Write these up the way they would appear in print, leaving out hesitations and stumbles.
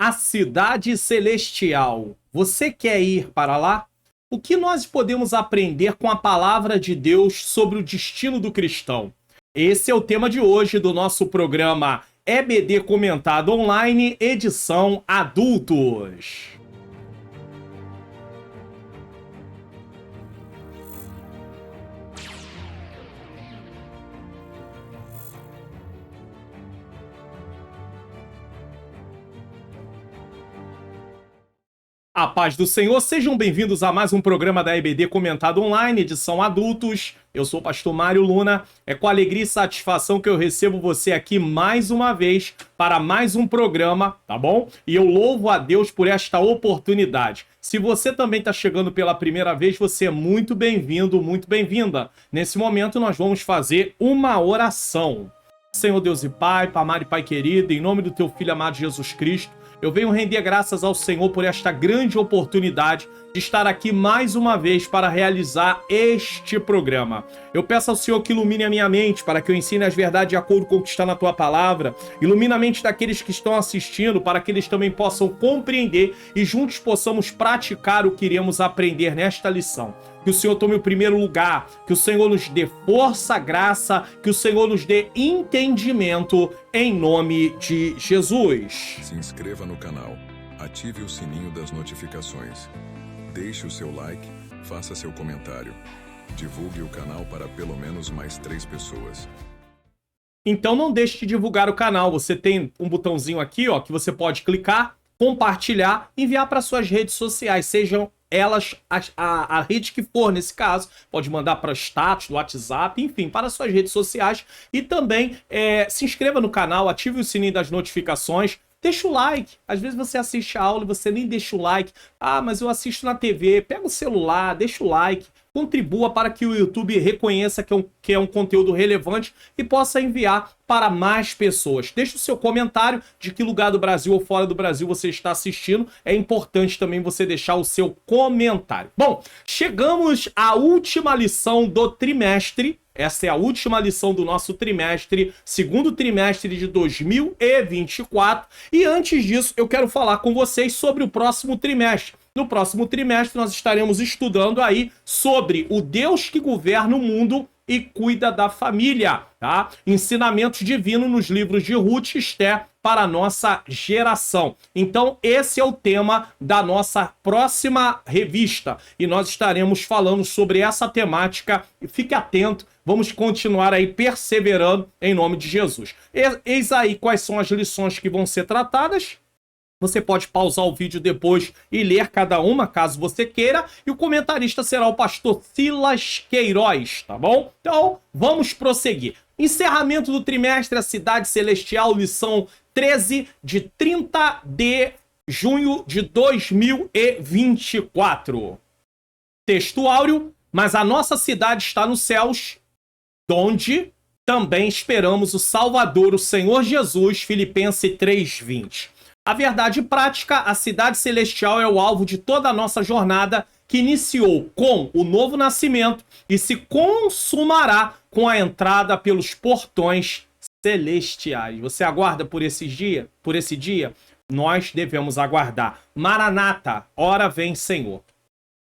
A cidade celestial. Você quer ir para lá? O que nós podemos aprender com a palavra de Deus sobre o destino do cristão? Esse é o tema de hoje do nosso programa EBD Comentado Online, edição Adultos. A paz do Senhor, sejam bem-vindos a mais um programa da EBD Comentado Online, edição Adultos. Eu sou o pastor Mário Luna. É com alegria e satisfação que eu recebo você aqui mais uma vez para mais um programa, tá bom? E eu louvo a Deus por esta oportunidade. Se você também está chegando pela primeira vez, você é muito bem-vindo, muito bem-vinda. Nesse momento nós vamos fazer uma oração. Senhor Deus e Pai, amado e Pai querido, em nome do Teu Filho amado Jesus Cristo, eu venho render graças ao Senhor por esta grande oportunidade de estar aqui mais uma vez para realizar este programa. Eu peço ao Senhor que ilumine a minha mente para que eu ensine as verdades de acordo com o que está na Tua Palavra. Ilumina a mente daqueles que estão assistindo para que eles também possam compreender e juntos possamos praticar o que iremos aprender nesta lição. Que o Senhor tome o primeiro lugar, que o Senhor nos dê força, graça, que o Senhor nos dê entendimento, em nome de Jesus. Se inscreva no canal, ative o sininho das notificações, deixe o seu like, faça seu comentário, divulgue o canal para pelo menos mais 3 pessoas. Então não deixe de divulgar o canal, você tem um botãozinho aqui, ó, que você pode clicar, compartilhar, enviar para suas redes sociais, sejam elas, a rede que for nesse caso, pode mandar para status do WhatsApp, enfim, para suas redes sociais. E também se inscreva no canal, ative o sininho das notificações, deixa o like. Às vezes você assiste a aula e você nem deixa o like. Ah, mas eu assisto na TV, pega o celular, deixa o like. Contribua para que o YouTube reconheça que é um conteúdo relevante e possa enviar para mais pessoas. Deixe o seu comentário de que lugar do Brasil ou fora do Brasil você está assistindo. É importante também você deixar o seu comentário. Bom, chegamos à última lição do trimestre. Essa é a última lição do nosso trimestre, segundo trimestre de 2024. E antes disso, eu quero falar com vocês sobre o próximo trimestre. No próximo trimestre, nós estaremos estudando aí sobre o Deus que governa o mundo e cuida da família, tá? Ensinamentos divinos nos livros de Ruth e Esther para a nossa geração. Então, esse é o tema da nossa próxima revista. E nós estaremos falando sobre essa temática. E fique atento, vamos continuar aí perseverando em nome de Jesus. Eis aí quais são as lições que vão ser tratadas. Você pode pausar o vídeo depois e ler cada uma, caso você queira. E o comentarista será o pastor Silas Queiroz, tá bom? Então, vamos prosseguir. Encerramento do trimestre, a Cidade Celestial, lição 13, de 30 de junho de 2024. Texto áureo, mas a nossa cidade está nos céus, donde também esperamos o Salvador, o Senhor Jesus, Filipenses 3:20. A verdade prática, a cidade celestial é o alvo de toda a nossa jornada, que iniciou com o novo nascimento e se consumará com a entrada pelos portões celestiais. Você aguarda por esse dia? Por esse dia? Nós devemos aguardar. Maranata, ora vem, Senhor.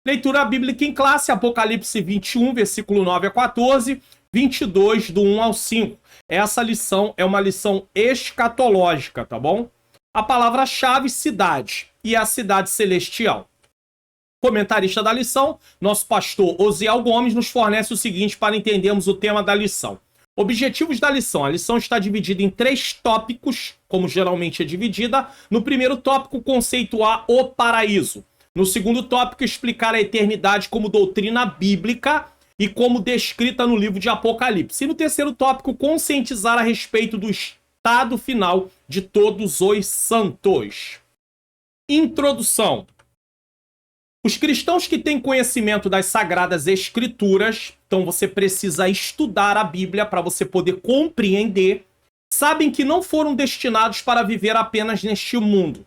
Leitura bíblica em classe, Apocalipse 21, versículo 9 a 14, 22, do 1 ao 5. Essa lição é uma lição escatológica, tá bom? A palavra-chave, cidade, e a cidade celestial. Comentarista da lição, nosso pastor Osiel Gomes nos fornece o seguinte para entendermos o tema da lição. Objetivos da lição. A lição está dividida em 3 tópicos, como geralmente é dividida. No primeiro tópico, conceituar o paraíso. No segundo tópico, explicar a eternidade como doutrina bíblica e como descrita no livro de Apocalipse. E no terceiro tópico, conscientizar a respeito do estado final de todos os santos. Introdução. Os cristãos que têm conhecimento das Sagradas Escrituras, então você precisa estudar a Bíblia para você poder compreender, sabem que não foram destinados para viver apenas neste mundo.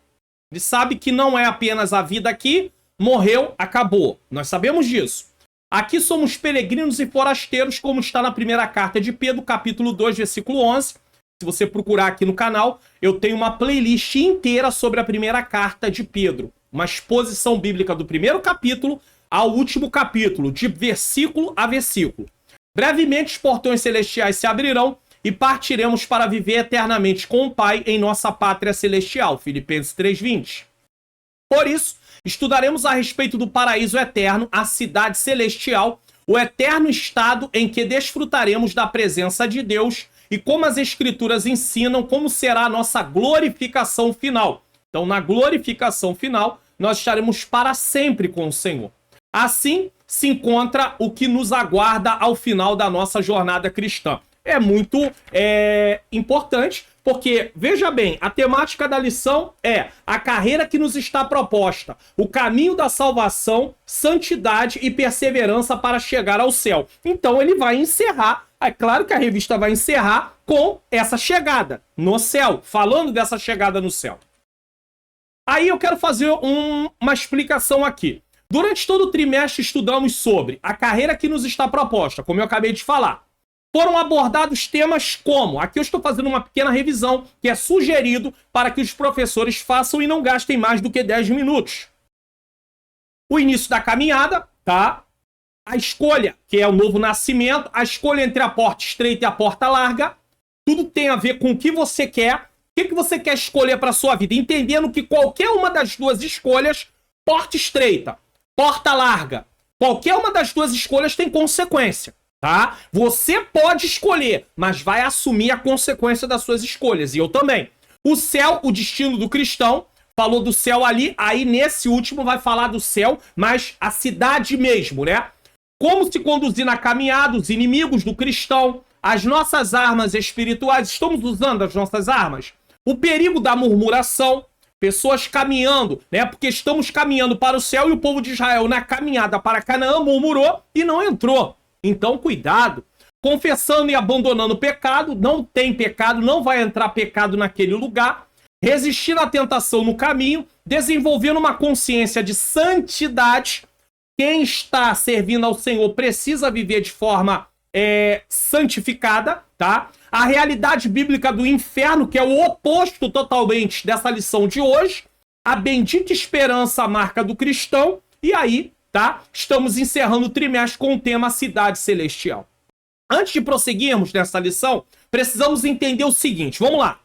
Ele sabe que não é apenas a vida aqui, morreu, acabou. Nós sabemos disso. Aqui somos peregrinos e forasteiros, como está na primeira carta de Pedro, capítulo 2, versículo 11. Se você procurar aqui no canal, eu tenho uma playlist inteira sobre a primeira carta de Pedro. Uma exposição bíblica do primeiro capítulo ao último capítulo, de versículo a versículo. Brevemente os portões celestiais se abrirão e partiremos para viver eternamente com o Pai em nossa pátria celestial. Filipenses 3:20. Por isso, estudaremos a respeito do paraíso eterno, a cidade celestial, o eterno estado em que desfrutaremos da presença de Deus e como as Escrituras ensinam como será a nossa glorificação final. Então, na glorificação final, nós estaremos para sempre com o Senhor. Assim se encontra o que nos aguarda ao final da nossa jornada cristã. É muito importante, porque, veja bem, a temática da lição é a carreira que nos está proposta, o caminho da salvação, santidade e perseverança para chegar ao céu. Então ele vai encerrar, é claro que a revista vai encerrar com essa chegada no céu, falando dessa chegada no céu. Aí eu quero fazer uma explicação aqui. Durante todo o trimestre estudamos sobre a carreira que nos está proposta, como eu acabei de falar. Foram abordados temas como, aqui eu estou fazendo uma pequena revisão, que é sugerido para que os professores façam e não gastem mais do que 10 minutos. O início da caminhada, tá? A escolha, que é o novo nascimento, a escolha entre a porta estreita e a porta larga, tudo tem a ver com o que você quer, o que você quer escolher para a sua vida, entendendo que qualquer uma das duas escolhas, porta estreita, porta larga, qualquer uma das duas escolhas tem consequência. Tá? Você pode escolher, mas vai assumir a consequência das suas escolhas. E eu também. O céu, o destino do cristão, falou do céu ali, aí nesse último vai falar do céu, mas a cidade mesmo, né? Como se conduzir na caminhada, os inimigos do cristão, as nossas armas espirituais, estamos usando as nossas armas? O perigo da murmuração, pessoas caminhando, né? Porque estamos caminhando para o céu e o povo de Israel na caminhada para Canaã murmurou e não entrou. Então, cuidado. Confessando e abandonando o pecado, não tem pecado, não vai entrar pecado naquele lugar. Resistindo à tentação no caminho, desenvolvendo uma consciência de santidade. Quem está servindo ao Senhor precisa viver de forma santificada, tá? A realidade bíblica do inferno, que é o oposto totalmente dessa lição de hoje. A bendita esperança, a marca do cristão. E aí, tá? Estamos encerrando o trimestre com o tema Cidade Celestial. Antes de prosseguirmos nessa lição, precisamos entender o seguinte, vamos lá.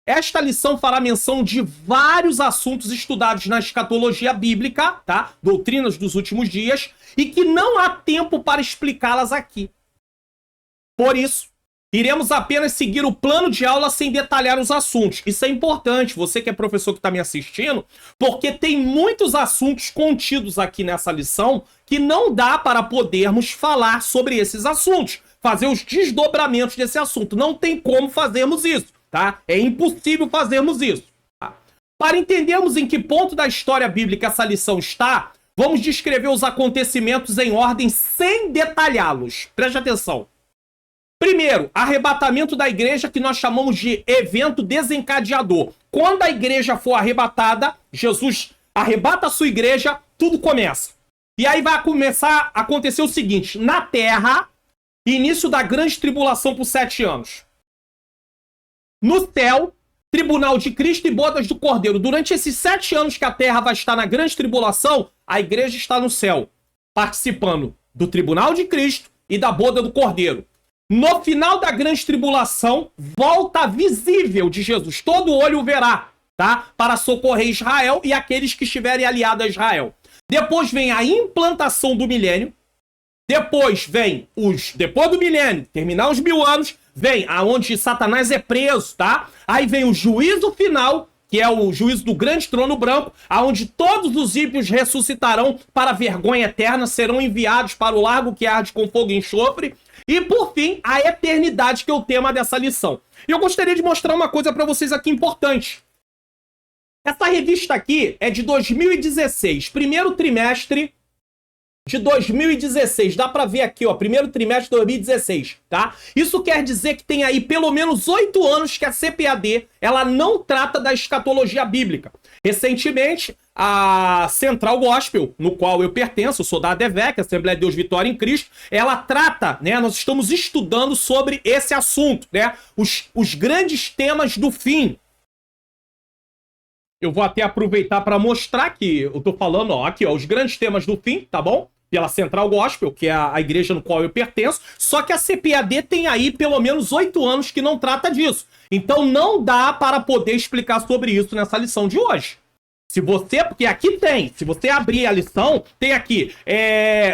Esta lição fará menção de vários assuntos estudados na escatologia bíblica, tá? Doutrinas dos últimos dias, e que não há tempo para explicá-las aqui. Por isso, iremos apenas seguir o plano de aula sem detalhar os assuntos. Isso é importante, você que é professor que está me assistindo, porque tem muitos assuntos contidos aqui nessa lição que não dá para podermos falar sobre esses assuntos, fazer os desdobramentos desse assunto. Não tem como fazermos isso, tá? É impossível fazermos isso. Tá? Para entendermos em que ponto da história bíblica essa lição está, vamos descrever os acontecimentos em ordem sem detalhá-los. Preste atenção. Primeiro, arrebatamento da igreja, que nós chamamos de evento desencadeador. Quando a igreja for arrebatada, Jesus arrebata a sua igreja, tudo começa. E aí vai começar a acontecer o seguinte, na terra, início da grande tribulação por 7 anos. No céu, tribunal de Cristo e bodas do Cordeiro. Durante esses 7 anos que a terra vai estar na grande tribulação, a igreja está no céu, participando do tribunal de Cristo e da boda do Cordeiro. No final da grande tribulação, volta visível de Jesus. Todo olho o verá, tá? Para socorrer Israel e aqueles que estiverem aliados a Israel. Depois vem a implantação do milênio. Depois vem depois do milênio, terminar os 1000 anos, vem aonde Satanás é preso, tá? Aí vem o juízo final, que é o juízo do grande trono branco, aonde todos os ímpios ressuscitarão para a vergonha eterna, serão enviados para o lago que arde com fogo e enxofre. E, por fim, a eternidade, que é o tema dessa lição. E eu gostaria de mostrar uma coisa para vocês aqui importante. Essa revista aqui é de 2016, primeiro trimestre de 2016. Dá pra ver aqui, ó, primeiro trimestre de 2016, tá? Isso quer dizer que tem aí pelo menos 8 anos que a CPAD, ela não trata da escatologia bíblica. Recentemente, a Central Gospel, no qual eu pertenço, eu sou da ADVEC, Assembleia de Deus Vitória em Cristo, ela trata, né, nós estamos estudando sobre esse assunto, né, os grandes temas do fim. Eu vou até aproveitar para mostrar que eu tô falando, ó, aqui, ó, os grandes temas do fim, tá bom? Pela Central Gospel, que é a igreja no qual eu pertenço, só que a CPAD tem aí pelo menos 8 anos que não trata disso. Então não dá para poder explicar sobre isso nessa lição de hoje. Se você, porque aqui tem, se você abrir a lição, tem aqui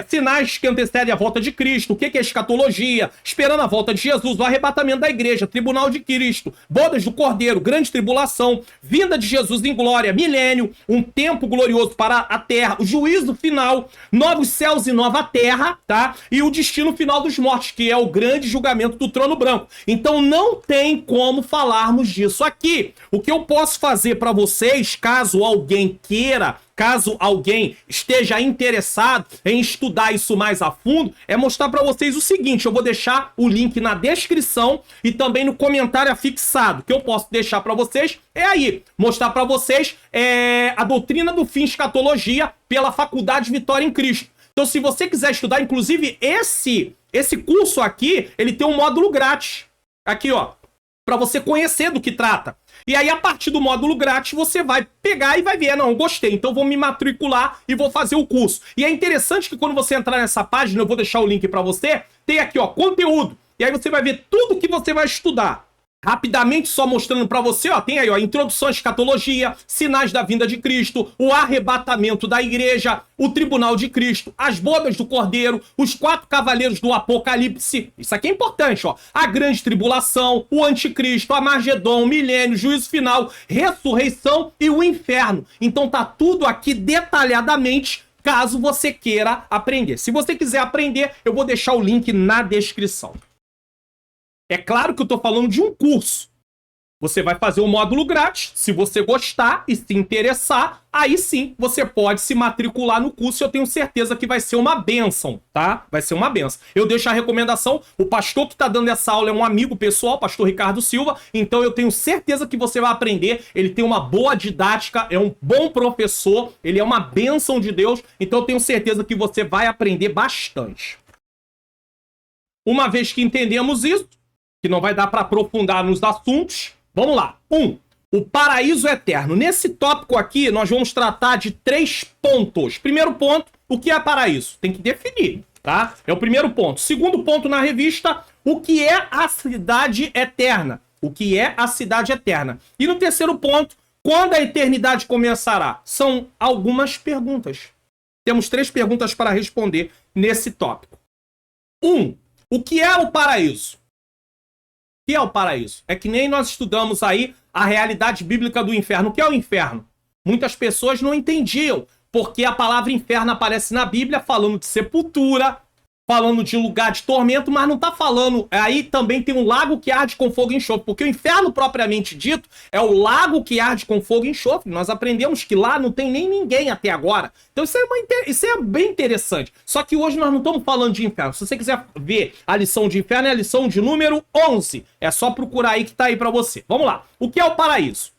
sinais que antecedem a volta de Cristo, o que é escatologia, esperando a volta de Jesus, o arrebatamento da igreja, tribunal de Cristo, bodas do Cordeiro, grande tribulação, vinda de Jesus em glória, milênio, um tempo glorioso para a terra, o juízo final, novos céus e nova terra, tá? E o destino final dos mortos, que é o grande julgamento do trono branco. Então não tem como falarmos disso aqui. O que eu posso fazer para vocês, caso alguém queira, caso alguém esteja interessado em estudar isso mais a fundo, é mostrar para vocês o seguinte, eu vou deixar o link na descrição e também no comentário afixado. O que eu posso deixar para vocês é aí, mostrar para vocês a doutrina do fim, escatologia, pela Faculdade Vitória em Cristo. Então, se você quiser estudar, inclusive esse curso aqui, ele tem um módulo grátis. Aqui, ó, para você conhecer do que trata. E aí, a partir do módulo grátis, você vai pegar e vai ver, não, eu gostei, então eu vou me matricular e vou fazer o curso. E é interessante que quando você entrar nessa página, eu vou deixar o link para você, tem aqui, ó, conteúdo. E aí você vai ver tudo que você vai estudar. Rapidamente, só mostrando para você, ó, tem aí, ó, introdução à escatologia, sinais da vinda de Cristo, o arrebatamento da igreja, o tribunal de Cristo, as bodas do Cordeiro, os 4 cavaleiros do Apocalipse, isso aqui é importante, ó, a grande tribulação, o anticristo, a Armagedon, o milênio, juízo final, ressurreição e o inferno. Então tá tudo aqui detalhadamente, caso você queira aprender. Se você quiser aprender, eu vou deixar o link na descrição. É claro que eu tô falando de um curso. Você vai fazer o módulo grátis. Se você gostar e se interessar, aí sim você pode se matricular no curso. Eu tenho certeza que vai ser uma bênção, tá? Vai ser uma bênção. Eu deixo a recomendação. O pastor que tá dando essa aula é um amigo pessoal, pastor Ricardo Silva. Então eu tenho certeza que você vai aprender. Ele tem uma boa didática, é um bom professor, ele é uma bênção de Deus. Então eu tenho certeza que você vai aprender bastante. Uma vez que entendemos isso, que não vai dar para aprofundar nos assuntos. Vamos lá. 1. O paraíso eterno. Nesse tópico aqui, nós vamos tratar de 3 pontos. Primeiro ponto, o que é paraíso? Tem que definir, tá? É o primeiro ponto. Segundo ponto na revista, o que é a cidade eterna? O que é a cidade eterna? E no terceiro ponto, quando a eternidade começará? São algumas perguntas. Temos 3 perguntas para responder nesse tópico. 1. O que é o paraíso? O que é o paraíso? É que nem nós estudamos aí a realidade bíblica do inferno. O que é o inferno? Muitas pessoas não entendiam, porque a palavra inferno aparece na Bíblia falando de sepultura, falando de lugar de tormento, mas não está falando... Aí também tem um lago que arde com fogo e enxofre, porque o inferno propriamente dito é o lago que arde com fogo e enxofre. Nós aprendemos que lá não tem nem ninguém até agora. Então isso é bem interessante. Só que hoje nós não estamos falando de inferno. Se você quiser ver a lição de inferno, é a lição de número 11. É só procurar aí que está aí para você. Vamos lá. O que é o paraíso?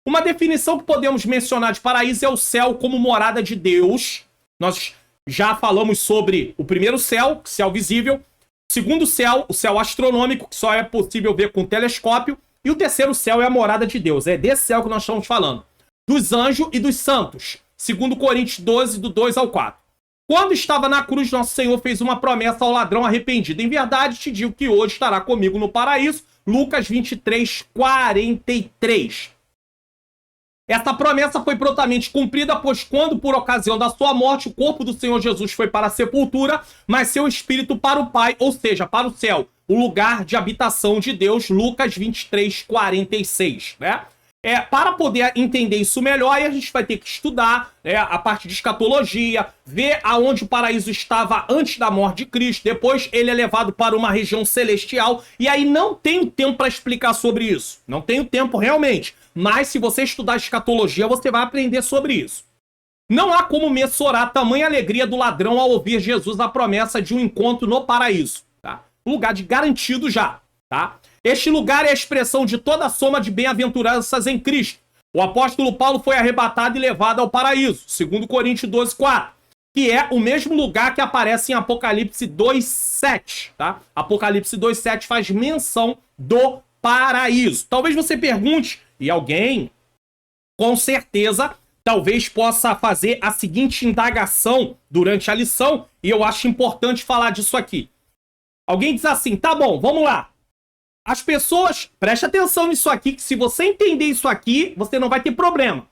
Uma definição que podemos mencionar de paraíso é o céu como morada de Deus. Nós já falamos sobre o primeiro céu, céu visível, o segundo céu, o céu astronômico, que só é possível ver com telescópio, e o terceiro céu é a morada de Deus. É desse céu que nós estamos falando. Dos anjos e dos santos. 2 Coríntios 12, do 2 ao 4. Quando estava na cruz, nosso Senhor fez uma promessa ao ladrão arrependido. Em verdade, te digo que hoje estará comigo no paraíso. Lucas 23, 43. Essa promessa foi prontamente cumprida, pois quando, por ocasião da sua morte, o corpo do Senhor Jesus foi para a sepultura, mas seu espírito para o Pai, ou seja, para o céu, o lugar de habitação de Deus, Lucas 23, 46, né? Para poder entender isso melhor, aí a gente vai ter que estudar, né, a parte de escatologia, ver aonde o paraíso estava antes da morte de Cristo, depois ele é levado para uma região celestial, e aí não tenho tempo para explicar sobre isso, não tenho tempo realmente, mas se você estudar escatologia, você vai aprender sobre isso. Não há como mensurar tamanha alegria do ladrão ao ouvir Jesus a promessa de um encontro no paraíso. Tá? Um lugar de garantido já. Tá? Este lugar é a expressão de toda a soma de bem-aventuranças em Cristo. O apóstolo Paulo foi arrebatado e levado ao paraíso, 2 Coríntios 12:4, que é o mesmo lugar que aparece em Apocalipse 2:7. Tá? Apocalipse 2:7 faz menção do paraíso. Talvez você pergunte, e alguém, com certeza, talvez possa fazer a seguinte indagação durante a lição, e eu acho importante falar disso aqui. Alguém diz assim, tá bom, vamos lá. As pessoas, preste atenção nisso aqui, que se você entender isso aqui, você não vai ter problema.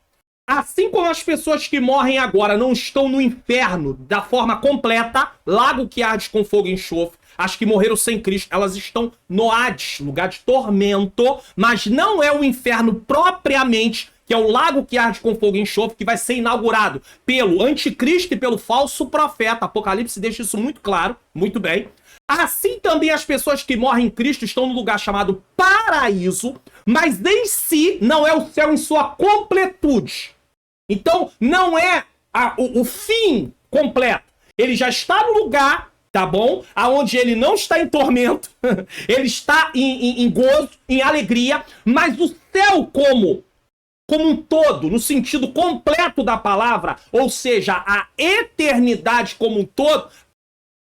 Assim como as pessoas que morrem agora não estão no inferno da forma completa, lago que arde com fogo e enxofre, as que morreram sem Cristo, elas estão no Hades, lugar de tormento, mas não é o inferno propriamente, que é o lago que arde com fogo e enxofre, que vai ser inaugurado pelo anticristo e pelo falso profeta. Apocalipse deixa isso muito claro, muito bem. Assim também as pessoas que morrem em Cristo estão no lugar chamado paraíso, mas em si não é o céu em sua completude. Então não é o fim completo. Ele já está no lugar, tá bom? Aonde ele não está em tormento, ele está em gozo, em alegria, mas o céu como um todo, no sentido completo da palavra, ou seja, a eternidade como um todo,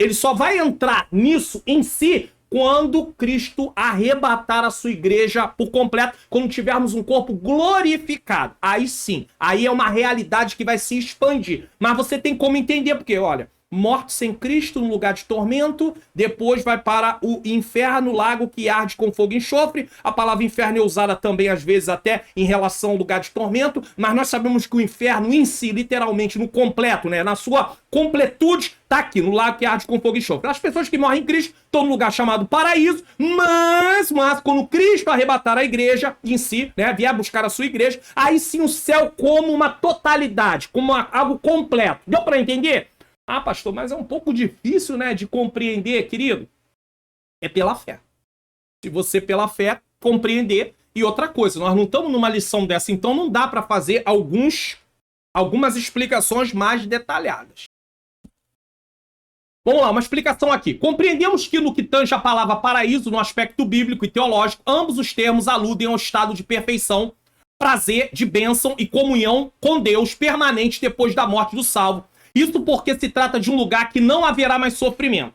ele só vai entrar nisso em si quando Cristo arrebatar a sua igreja por completo, quando tivermos um corpo glorificado. Aí sim, aí é uma realidade que vai se expandir. Mas você tem como entender, porque, olha, morte sem Cristo no lugar de tormento, depois vai para o inferno, lago que arde com fogo e enxofre. A palavra inferno é usada também, às vezes, até em relação ao lugar de tormento, mas nós sabemos que o inferno em si, literalmente, no completo, né, na sua completude, está aqui, no lago que arde com fogo e enxofre. As pessoas que morrem em Cristo estão no lugar chamado paraíso, mas quando Cristo arrebatar a igreja em si, né, vier buscar a sua igreja, aí sim o céu como uma totalidade, como algo completo. Deu para entender? Ah, pastor, mas é um pouco difícil, né, de compreender, querido. É pela fé. Se você, pela fé, compreender. E outra coisa, nós não estamos numa lição dessa, então não dá para fazer algumas explicações mais detalhadas. Vamos lá, uma explicação aqui. Compreendemos que no que tange a palavra paraíso, no aspecto bíblico e teológico, ambos os termos aludem ao estado de perfeição, prazer, de bênção e comunhão com Deus permanente depois da morte do salvo. Isso porque se trata de um lugar que não haverá mais sofrimento.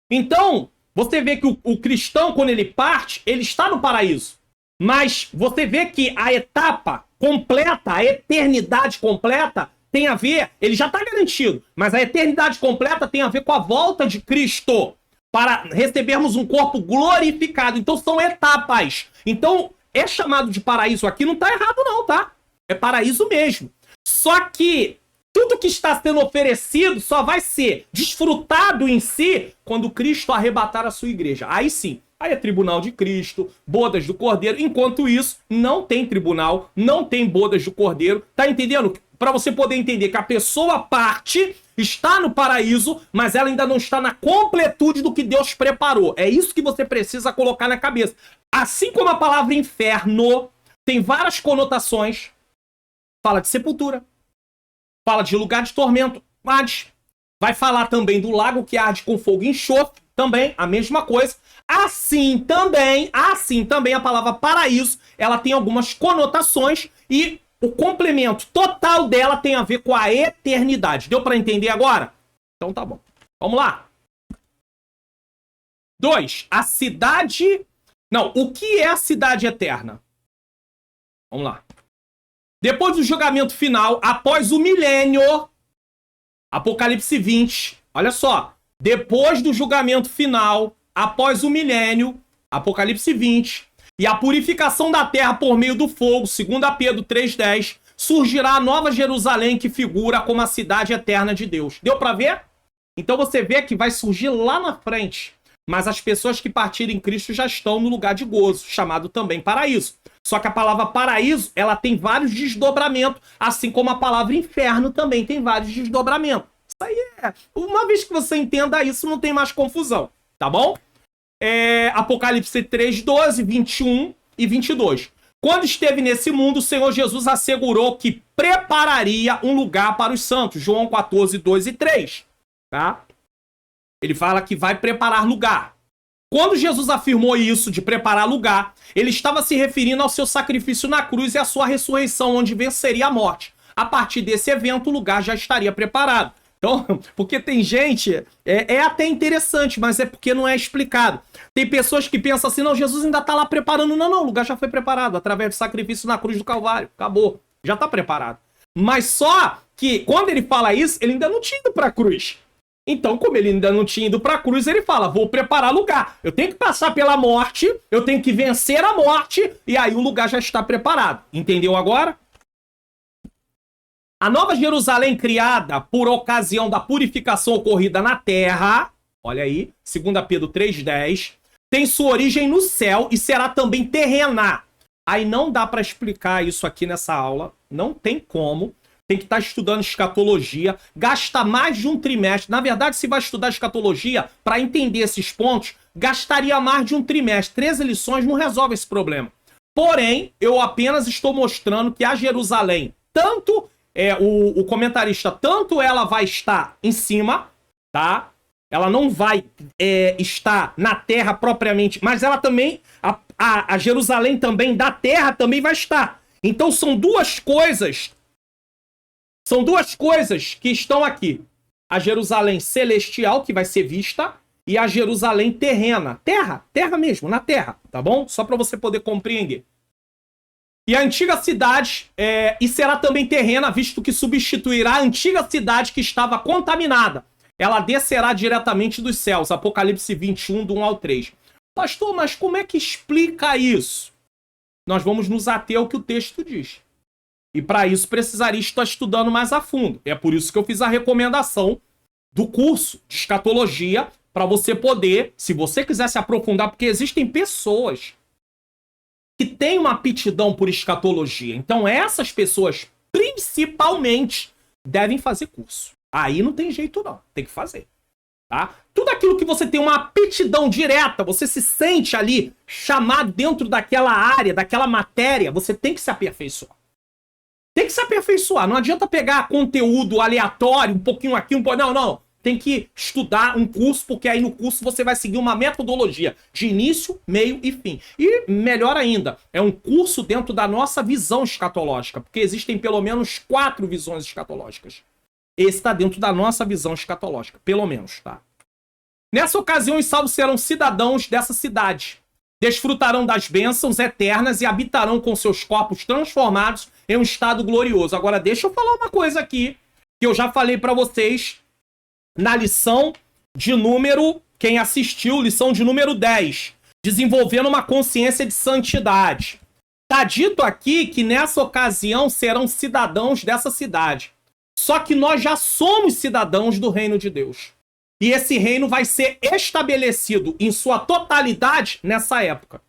Então, você vê que o cristão, quando ele parte, ele está no paraíso. Mas você vê que a etapa completa, a eternidade completa, tem a ver, ele já está garantido, mas a eternidade completa tem a ver com a volta de Cristo, para recebermos um corpo glorificado. Então são etapas. Então, é chamado de paraíso aqui, não está errado não, tá? É paraíso mesmo. Só que tudo que está sendo oferecido só vai ser desfrutado em si quando Cristo arrebatar a sua igreja. Aí sim, aí é tribunal de Cristo, bodas do Cordeiro. Enquanto isso, não tem tribunal, não tem bodas do Cordeiro. Tá entendendo? Para você poder entender que a pessoa parte, está no paraíso, mas ela ainda não está na completude do que Deus preparou. É isso que você precisa colocar na cabeça. Assim como a palavra inferno tem várias conotações, fala de sepultura, fala de lugar de tormento, mas vai falar também do lago que arde com fogo e enxofre, também a mesma coisa. Assim também a palavra paraíso, ela tem algumas conotações e o complemento total dela tem a ver com a eternidade. Deu para entender agora? Então tá bom. Vamos lá. 2. A cidade... Não, o que é a cidade eterna? Vamos lá. Depois do julgamento final, após o milênio, Apocalipse 20, olha só, depois do julgamento final, após o milênio, Apocalipse 20, e a purificação da terra por meio do fogo, 2 Pedro 3,10, surgirá a nova Jerusalém que figura como a cidade eterna de Deus. Deu para ver? Então você vê que vai surgir lá na frente, mas as pessoas que partirem em Cristo já estão no lugar de gozo, chamado também paraíso. Só que a palavra paraíso, ela tem vários desdobramentos, assim como a palavra inferno também tem vários desdobramentos. Isso aí é... Uma vez que você entenda isso, não tem mais confusão, tá bom? Apocalipse 3, 12, 21 e 22. Quando esteve nesse mundo, o Senhor Jesus assegurou que prepararia um lugar para os santos. João 14, 2 e 3. Tá? Ele fala que vai preparar lugar. Quando Jesus afirmou isso, de preparar lugar, ele estava se referindo ao seu sacrifício na cruz e à sua ressurreição, onde venceria a morte. A partir desse evento, o lugar já estaria preparado. Então, porque tem gente, é até interessante, mas é porque não é explicado. Tem pessoas que pensam assim, não, Jesus ainda está lá preparando. Não, o lugar já foi preparado, através do sacrifício na cruz do Calvário. Acabou, já está preparado. Mas só que, quando ele fala isso, ele ainda não tinha ido para a cruz. Então, como ele ainda não tinha ido para a cruz, ele fala, vou preparar lugar. Eu tenho que passar pela morte, eu tenho que vencer a morte, e aí o lugar já está preparado. Entendeu agora? A Nova Jerusalém, criada por ocasião da purificação ocorrida na terra, olha aí, 2 Pedro 3,10, tem sua origem no céu e será também terrena. Aí não dá para explicar isso aqui nessa aula, não tem como. Tem que estar estudando escatologia, gasta mais de um trimestre. Na verdade, se vai estudar escatologia, para entender esses pontos, gastaria mais de um trimestre. 13 lições não resolve esse problema. Porém, eu apenas estou mostrando que a Jerusalém, tanto o comentarista, tanto ela vai estar em cima, tá? Ela não vai estar na terra propriamente, mas ela também, a Jerusalém também da terra também vai estar. Então são duas coisas que estão aqui. A Jerusalém celestial, que vai ser vista, e a Jerusalém terrena. Terra mesmo, na terra, tá bom? Só para você poder compreender. E a antiga cidade, e será também terrena, visto que substituirá a antiga cidade que estava contaminada. Ela descerá diretamente dos céus. Apocalipse 21, do 1 ao 3. Pastor, mas como é que explica isso? Nós vamos nos ater ao que o texto diz. E para isso precisaria estar estudando mais a fundo. É por isso que eu fiz a recomendação do curso de escatologia, para você poder, se você quiser se aprofundar, porque existem pessoas que têm uma aptidão por escatologia. Então essas pessoas, principalmente, devem fazer curso. Aí não tem jeito não, tem que fazer. Tá? Tudo aquilo que você tem uma aptidão direta, você se sente ali chamado dentro daquela área, daquela matéria, você tem que se aperfeiçoar. Tem que se aperfeiçoar. Não adianta pegar conteúdo aleatório, um pouquinho aqui, um pouquinho... Não. Tem que estudar um curso, porque aí no curso você vai seguir uma metodologia de início, meio e fim. E melhor ainda, é um curso dentro da nossa visão escatológica, porque existem pelo menos 4 visões escatológicas. Esse está dentro da nossa visão escatológica, pelo menos, tá? Nessa ocasião, os salvos serão cidadãos dessa cidade. Desfrutarão das bênçãos eternas e habitarão com seus corpos transformados em um estado glorioso. Agora, deixa eu falar uma coisa aqui, que eu já falei para vocês na lição de número... Quem assistiu, lição de número 10. Desenvolvendo uma consciência de santidade. Tá dito aqui que nessa ocasião serão cidadãos dessa cidade. Só que nós já somos cidadãos do reino de Deus. E esse reino vai ser estabelecido em sua totalidade nessa época.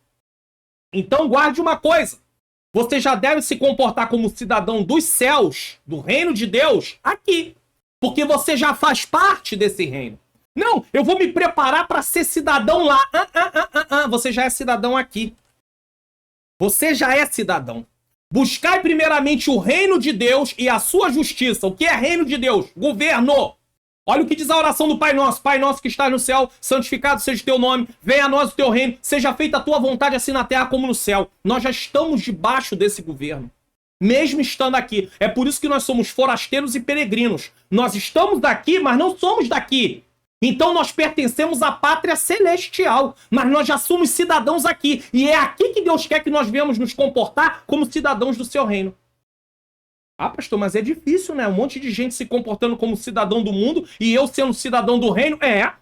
Então guarde uma coisa. Você já deve se comportar como cidadão dos céus, do reino de Deus, aqui. Porque você já faz parte desse reino. Não, eu vou me preparar para ser cidadão lá. Você já é cidadão aqui. Você já é cidadão. Buscai primeiramente o reino de Deus e a sua justiça. O que é reino de Deus? Governo. Olha o que diz a oração do Pai Nosso. Pai Nosso que estás no céu, santificado seja o teu nome. Venha a nós o teu reino. Seja feita a tua vontade assim na terra como no céu. Nós já estamos debaixo desse governo. Mesmo estando aqui. É por isso que nós somos forasteiros e peregrinos. Nós estamos daqui, mas não somos daqui. Então nós pertencemos à pátria celestial, mas nós já somos cidadãos aqui. E é aqui que Deus quer que nós venhamos nos comportar como cidadãos do seu reino. Ah, pastor, mas é difícil, né? Um monte de gente se comportando como cidadão do mundo e eu sendo cidadão do reino.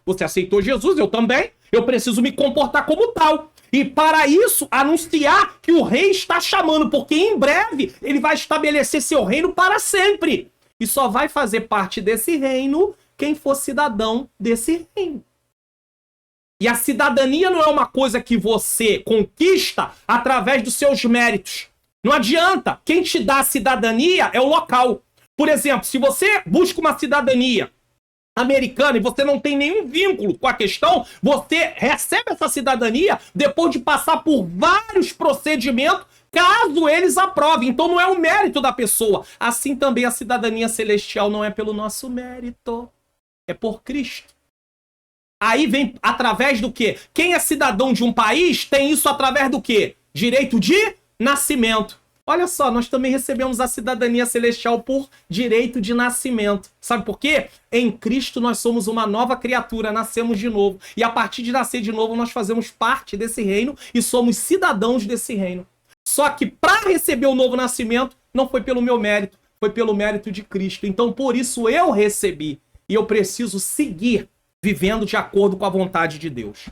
Você aceitou Jesus, eu também. Eu preciso me comportar como tal. E para isso, anunciar que o rei está chamando, porque em breve ele vai estabelecer seu reino para sempre. E só vai fazer parte desse reino quem for cidadão desse reino. E a cidadania não é uma coisa que você conquista através dos seus méritos. Não adianta. Quem te dá a cidadania é o local. Por exemplo, se você busca uma cidadania americana e você não tem nenhum vínculo com a questão, você recebe essa cidadania depois de passar por vários procedimentos caso eles aprovem. Então não é o mérito da pessoa. Assim também a cidadania celestial não é pelo nosso mérito, é por Cristo. Aí vem através do quê? Quem é cidadão de um país tem isso através do quê? Direito de nascimento. Olha só, nós também recebemos a cidadania celestial por direito de nascimento. Sabe por quê? Em Cristo nós somos uma nova criatura, nascemos de novo. E a partir de nascer de novo, nós fazemos parte desse reino e somos cidadãos desse reino. Só que para receber o novo nascimento, não foi pelo meu mérito, foi pelo mérito de Cristo. Então por isso eu recebi. E eu preciso seguir vivendo de acordo com a vontade de Deus.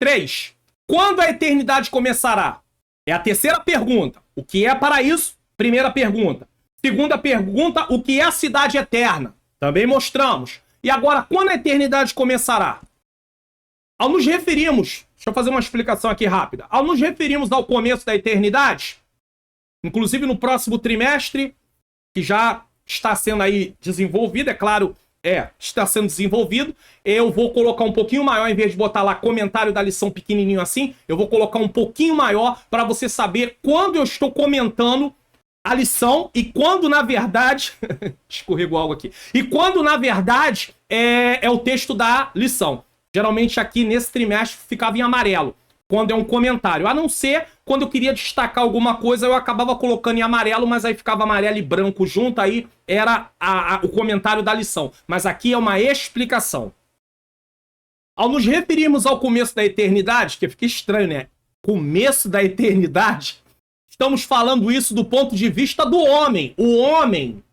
3. Quando a eternidade começará? É a terceira pergunta. O que é paraíso? Primeira pergunta. Segunda pergunta, o que é a cidade eterna? Também mostramos. E agora, quando a eternidade começará? Ao nos referirmos, deixa eu fazer uma explicação aqui rápida. Ao nos referirmos ao começo da eternidade, inclusive no próximo trimestre, que já está sendo aí desenvolvido, é claro, está sendo desenvolvido. Eu vou colocar um pouquinho maior, em vez de botar lá comentário da lição pequenininho assim, eu vou colocar um pouquinho maior para você saber quando eu estou comentando a lição e quando, na verdade... escorregou algo aqui. E quando, na verdade, é o texto da lição. Geralmente aqui nesse trimestre ficava em amarelo, quando é um comentário. A não ser quando eu queria destacar alguma coisa, eu acabava colocando em amarelo, mas aí ficava amarelo e branco junto, aí era o comentário da lição. Mas aqui é uma explicação. Ao nos referirmos ao começo da eternidade, que fica estranho, né? Começo da eternidade, estamos falando isso do ponto de vista do homem. O homem,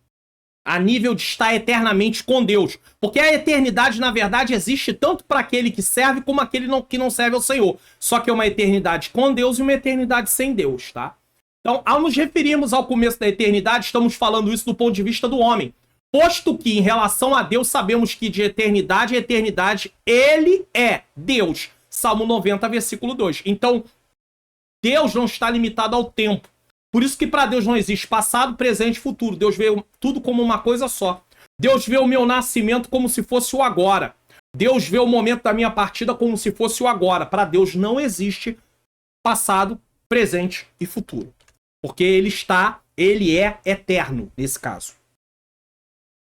a nível de estar eternamente com Deus. Porque a eternidade, na verdade, existe tanto para aquele que serve como aquele que não serve ao Senhor. Só que é uma eternidade com Deus e uma eternidade sem Deus, tá? Então, ao nos referirmos ao começo da eternidade, estamos falando isso do ponto de vista do homem. Posto que, em relação a Deus, sabemos que de eternidade a eternidade, Ele é Deus. Salmo 90, versículo 2. Então, Deus não está limitado ao tempo. Por isso que para Deus não existe passado, presente e futuro. Deus vê tudo como uma coisa só. Deus vê o meu nascimento como se fosse o agora. Deus vê o momento da minha partida como se fosse o agora. Para Deus não existe passado, presente e futuro. Porque Ele é eterno nesse caso.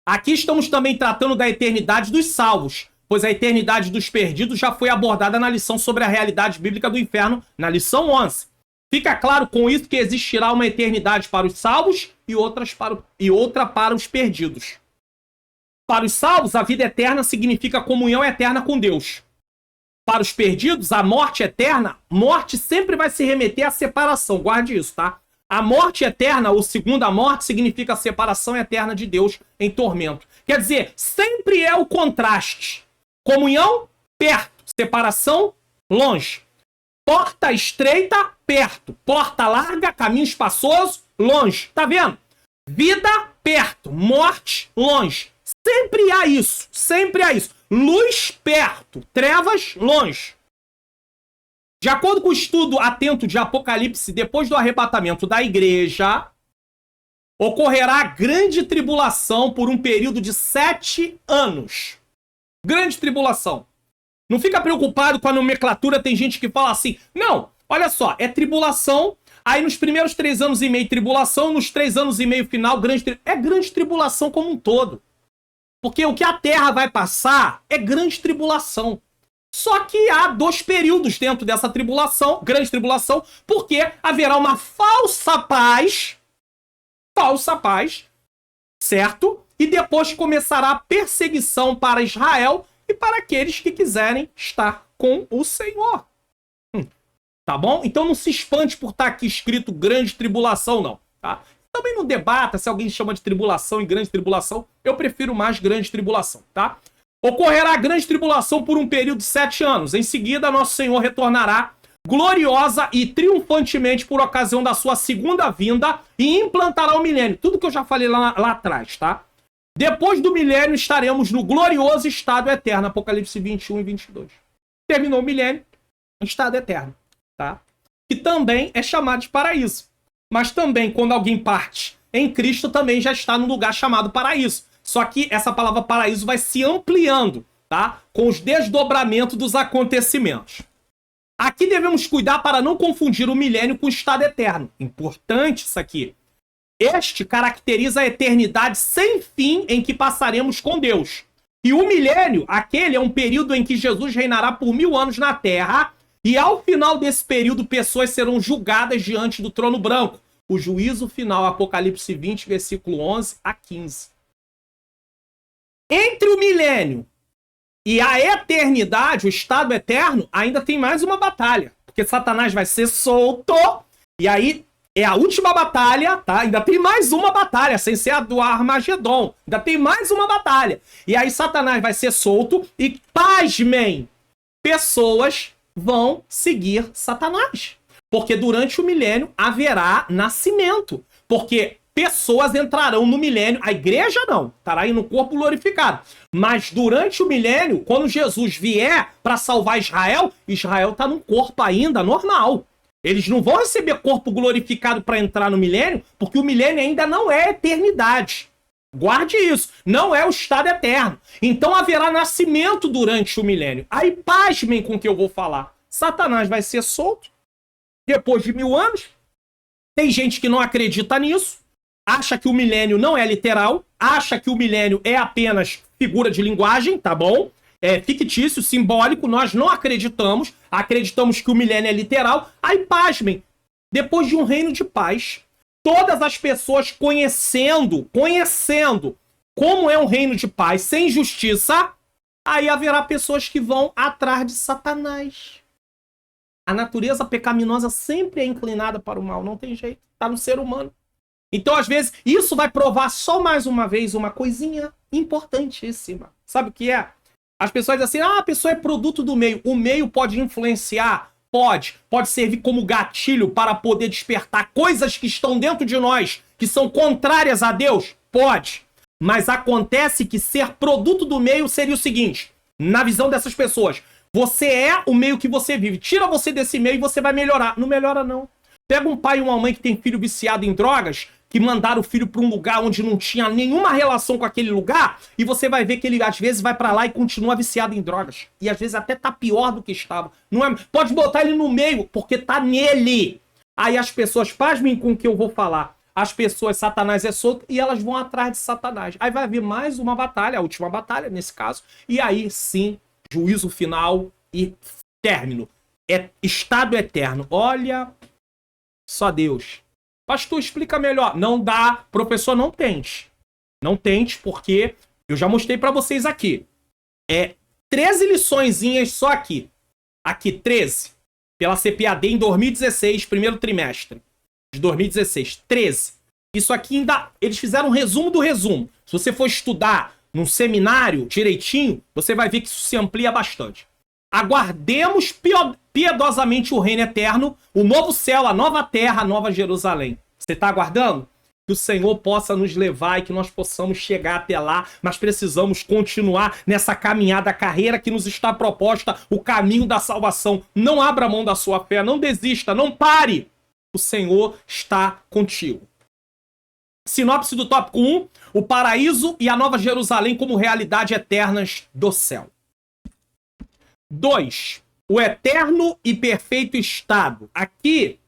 Aqui estamos também tratando da eternidade dos salvos, pois a eternidade dos perdidos já foi abordada na lição sobre a realidade bíblica do inferno, na lição 11. Fica claro com isso que existirá uma eternidade para os salvos e outra para os perdidos. Para os salvos, a vida eterna significa comunhão eterna com Deus. Para os perdidos, a morte eterna, morte sempre vai se remeter à separação. Guarde isso, tá? A morte eterna, ou segunda morte, significa a separação eterna de Deus em tormento. Quer dizer, sempre é o contraste. Comunhão, perto. Separação, longe. Porta estreita, perto. Porta larga, caminho espaçoso, longe. Tá vendo? Vida, perto. Morte, longe. Sempre há isso. Sempre há isso. Luz, perto. Trevas, longe. De acordo com o estudo atento de Apocalipse, depois do arrebatamento da igreja, ocorrerá grande tribulação por um período de 7 anos. Grande tribulação. Não fica preocupado com a nomenclatura, tem gente que fala assim, não, olha só, é tribulação, aí nos primeiros 3 anos e meio tribulação, nos 3 anos e meio final, grande tribulação como um todo. Porque o que a Terra vai passar é grande tribulação. Só que há 2 períodos dentro dessa tribulação, grande tribulação, porque haverá uma falsa paz, certo? E depois começará a perseguição para Israel e para aqueles que quiserem estar com o Senhor. Tá bom? Então não se espante por estar aqui escrito grande tribulação, não. Tá? Também não debata se alguém chama de tribulação e grande tribulação. Eu prefiro mais grande tribulação, tá? Ocorrerá grande tribulação por um período de 7 anos. Em seguida, nosso Senhor retornará gloriosa e triunfantemente por ocasião da sua segunda vinda e implantará o milênio. Tudo que eu já falei lá atrás, tá? Depois do milênio, estaremos no glorioso estado eterno. Apocalipse 21 e 22. Terminou o milênio, estado eterno, tá? Que também é chamado de paraíso. Mas também, quando alguém parte em Cristo, também já está no lugar chamado paraíso. Só que essa palavra paraíso vai se ampliando, tá? Com os desdobramentos dos acontecimentos. Aqui devemos cuidar para não confundir o milênio com o estado eterno. Importante isso aqui. Este caracteriza a eternidade sem fim em que passaremos com Deus. E o milênio, aquele é um período em que Jesus reinará por 1000 anos na Terra, e ao final desse período, pessoas serão julgadas diante do trono branco. O juízo final, Apocalipse 20, versículo 11 a 15. Entre o milênio e a eternidade, o estado eterno, ainda tem mais uma batalha. Porque Satanás vai ser solto, e aí é a última batalha, tá? Ainda tem mais uma batalha, sem ser a do Armagedon. Ainda tem mais uma batalha. E aí Satanás vai ser solto e, pasmem, pessoas vão seguir Satanás. Porque durante o milênio haverá nascimento. Porque pessoas entrarão no milênio, a igreja não, estará aí no corpo glorificado. Mas durante o milênio, quando Jesus vier para salvar Israel, Israel está num corpo ainda normal. Eles não vão receber corpo glorificado para entrar no milênio, porque o milênio ainda não é eternidade. Guarde isso, não é o estado eterno. Então haverá nascimento durante o milênio. Aí pasmem com o que eu vou falar. Satanás vai ser solto depois de 1000 anos. Tem gente que não acredita nisso, acha que o milênio não é literal, acha que o milênio é apenas figura de linguagem, tá bom? É fictício, simbólico, nós não acreditamos, acreditamos que o milênio é literal. Aí, pasmem, depois de um reino de paz, todas as pessoas conhecendo como é um reino de paz sem justiça, aí haverá pessoas que vão atrás de Satanás. A natureza pecaminosa sempre é inclinada para o mal, não tem jeito, tá no ser humano. Então, às vezes, isso vai provar só mais uma vez uma coisinha importantíssima. Sabe o que é? As pessoas dizem assim, a pessoa é produto do meio. O meio pode influenciar? Pode servir como gatilho para poder despertar coisas que estão dentro de nós, que são contrárias a Deus? Pode. Mas acontece que ser produto do meio seria o seguinte, na visão dessas pessoas, você é o meio que você vive. Tira você desse meio e você vai melhorar. Não melhora, não. Pega um pai e uma mãe que tem filho viciado em drogas, que mandaram o filho para um lugar onde não tinha nenhuma relação com aquele lugar, e você vai ver que ele às vezes vai para lá e continua viciado em drogas. E às vezes até tá pior do que estava. Não é... Pode botar ele no meio, porque tá nele. Aí as pessoas, pasmem com o que eu vou falar. As pessoas, Satanás é solto, e elas vão atrás de Satanás. Aí vai haver mais uma batalha, a última batalha nesse caso, e aí sim, juízo final e término. É estado eterno. Olha, só Deus. Pastor, explica melhor. Não dá. Professor, não tente. Não tente, porque eu já mostrei para vocês aqui. 13 liçõezinhas só aqui. Aqui, 13. Pela CPAD em 2016, primeiro trimestre de 2016. 13. Isso aqui ainda... Eles fizeram um resumo do resumo. Se você for estudar num seminário direitinho, você vai ver que isso se amplia bastante. Aguardemos piedosamente o reino eterno, o novo céu, a nova terra, a nova Jerusalém. Você está aguardando? Que o Senhor possa nos levar e que nós possamos chegar até lá, mas precisamos continuar nessa caminhada, a carreira que nos está proposta, o caminho da salvação. Não abra mão da sua fé, não desista, não pare. O Senhor está contigo. Sinopse do tópico 1, o paraíso e a nova Jerusalém como realidade eternas do céu. 2. O eterno e perfeito estado. Aqui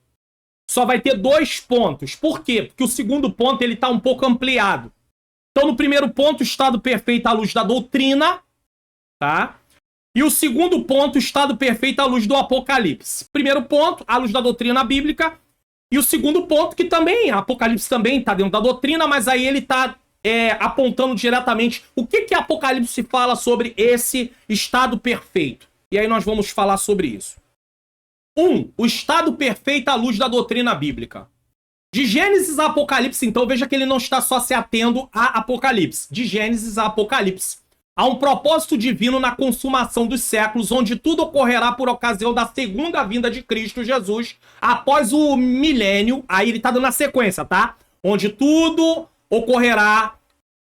só vai ter 2 pontos. Por quê? Porque o segundo ponto ele está um pouco ampliado. Então, no primeiro ponto, o estado perfeito à luz da doutrina, tá? E o segundo ponto, o estado perfeito à luz do Apocalipse. Primeiro ponto, à luz da doutrina bíblica. E o segundo ponto, que também, Apocalipse também está dentro da doutrina, mas aí ele está apontando diretamente o que Apocalipse fala sobre esse estado perfeito. E aí nós vamos falar sobre isso. 1. O estado perfeito à luz da doutrina bíblica. De Gênesis a Apocalipse, então, veja que ele não está só se atendo a Apocalipse. De Gênesis a Apocalipse. Há um propósito divino na consumação dos séculos, onde tudo ocorrerá por ocasião da segunda vinda de Cristo Jesus, após o milênio. Aí ele está dando a sequência, tá? Onde tudo ocorrerá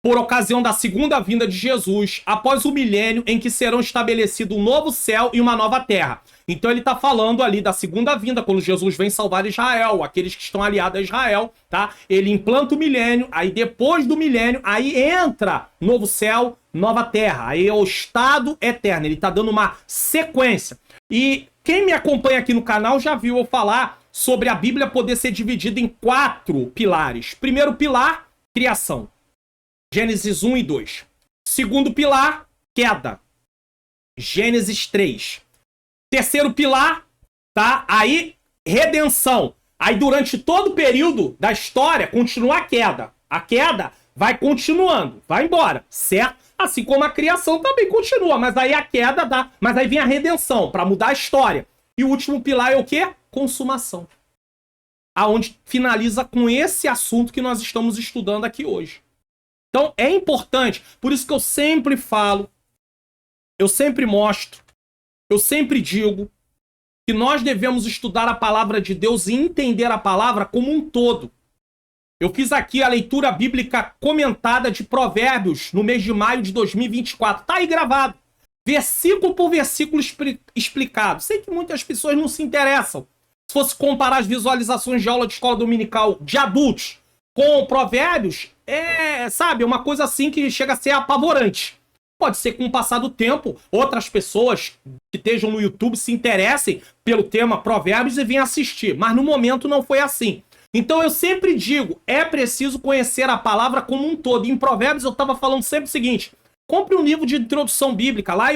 por ocasião da segunda vinda de Jesus, após o milênio em que serão estabelecidos um novo céu e uma nova terra. Então ele está falando ali da segunda vinda, quando Jesus vem salvar Israel, aqueles que estão aliados a Israel, tá? Ele implanta o milênio, aí depois do milênio, aí entra novo céu, nova terra. Aí é o estado eterno, ele está dando uma sequência. E Quem me acompanha aqui no canal já viu eu falar sobre a Bíblia poder ser dividida em 4 pilares. Primeiro pilar, criação. Gênesis 1 e 2. Segundo pilar, queda. Gênesis 3. Terceiro pilar, tá? Aí, redenção. Aí, durante todo o período da história, continua a queda. A queda vai continuando, vai embora, certo? Assim como a criação também continua, mas aí a queda dá. Mas aí vem a redenção, para mudar a história. E o último pilar é o quê? Consumação. Aonde finaliza com esse assunto que nós estamos estudando aqui hoje. Então, é importante. Por isso que eu sempre falo, eu sempre mostro, eu sempre digo que nós devemos estudar a palavra de Deus e entender a palavra como um todo. Eu fiz aqui a leitura bíblica comentada de Provérbios no mês de maio de 2024. Tá aí gravado. Versículo por versículo explicado. Sei que muitas pessoas não se interessam. Se fosse comparar as visualizações de aula de escola dominical de adultos com Provérbios, sabe, uma coisa assim que chega a ser apavorante. Pode ser que com o passar do tempo, outras pessoas que estejam no YouTube se interessem pelo tema Provérbios e venham assistir. Mas no momento não foi assim. Então eu sempre digo, é preciso conhecer a palavra como um todo. E em Provérbios eu estava falando sempre o seguinte, compre um livro de introdução bíblica. Lá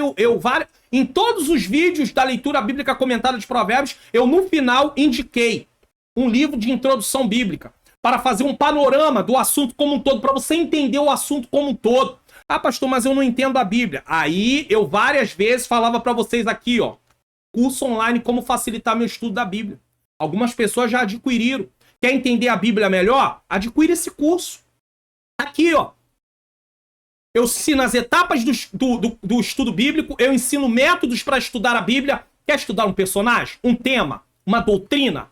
em todos os vídeos da leitura bíblica comentada de Provérbios, eu no final indiquei um livro de introdução bíblica para fazer um panorama do assunto como um todo, para você entender o assunto como um todo. Ah, pastor, mas eu não entendo a Bíblia. Aí eu várias vezes falava para vocês aqui, ó, curso online como facilitar meu estudo da Bíblia. Algumas pessoas já adquiriram. Quer entender a Bíblia melhor? Adquire esse curso. Aqui, ó. Eu ensino as etapas do estudo bíblico, eu ensino métodos para estudar a Bíblia. Quer estudar um personagem, um tema, uma doutrina,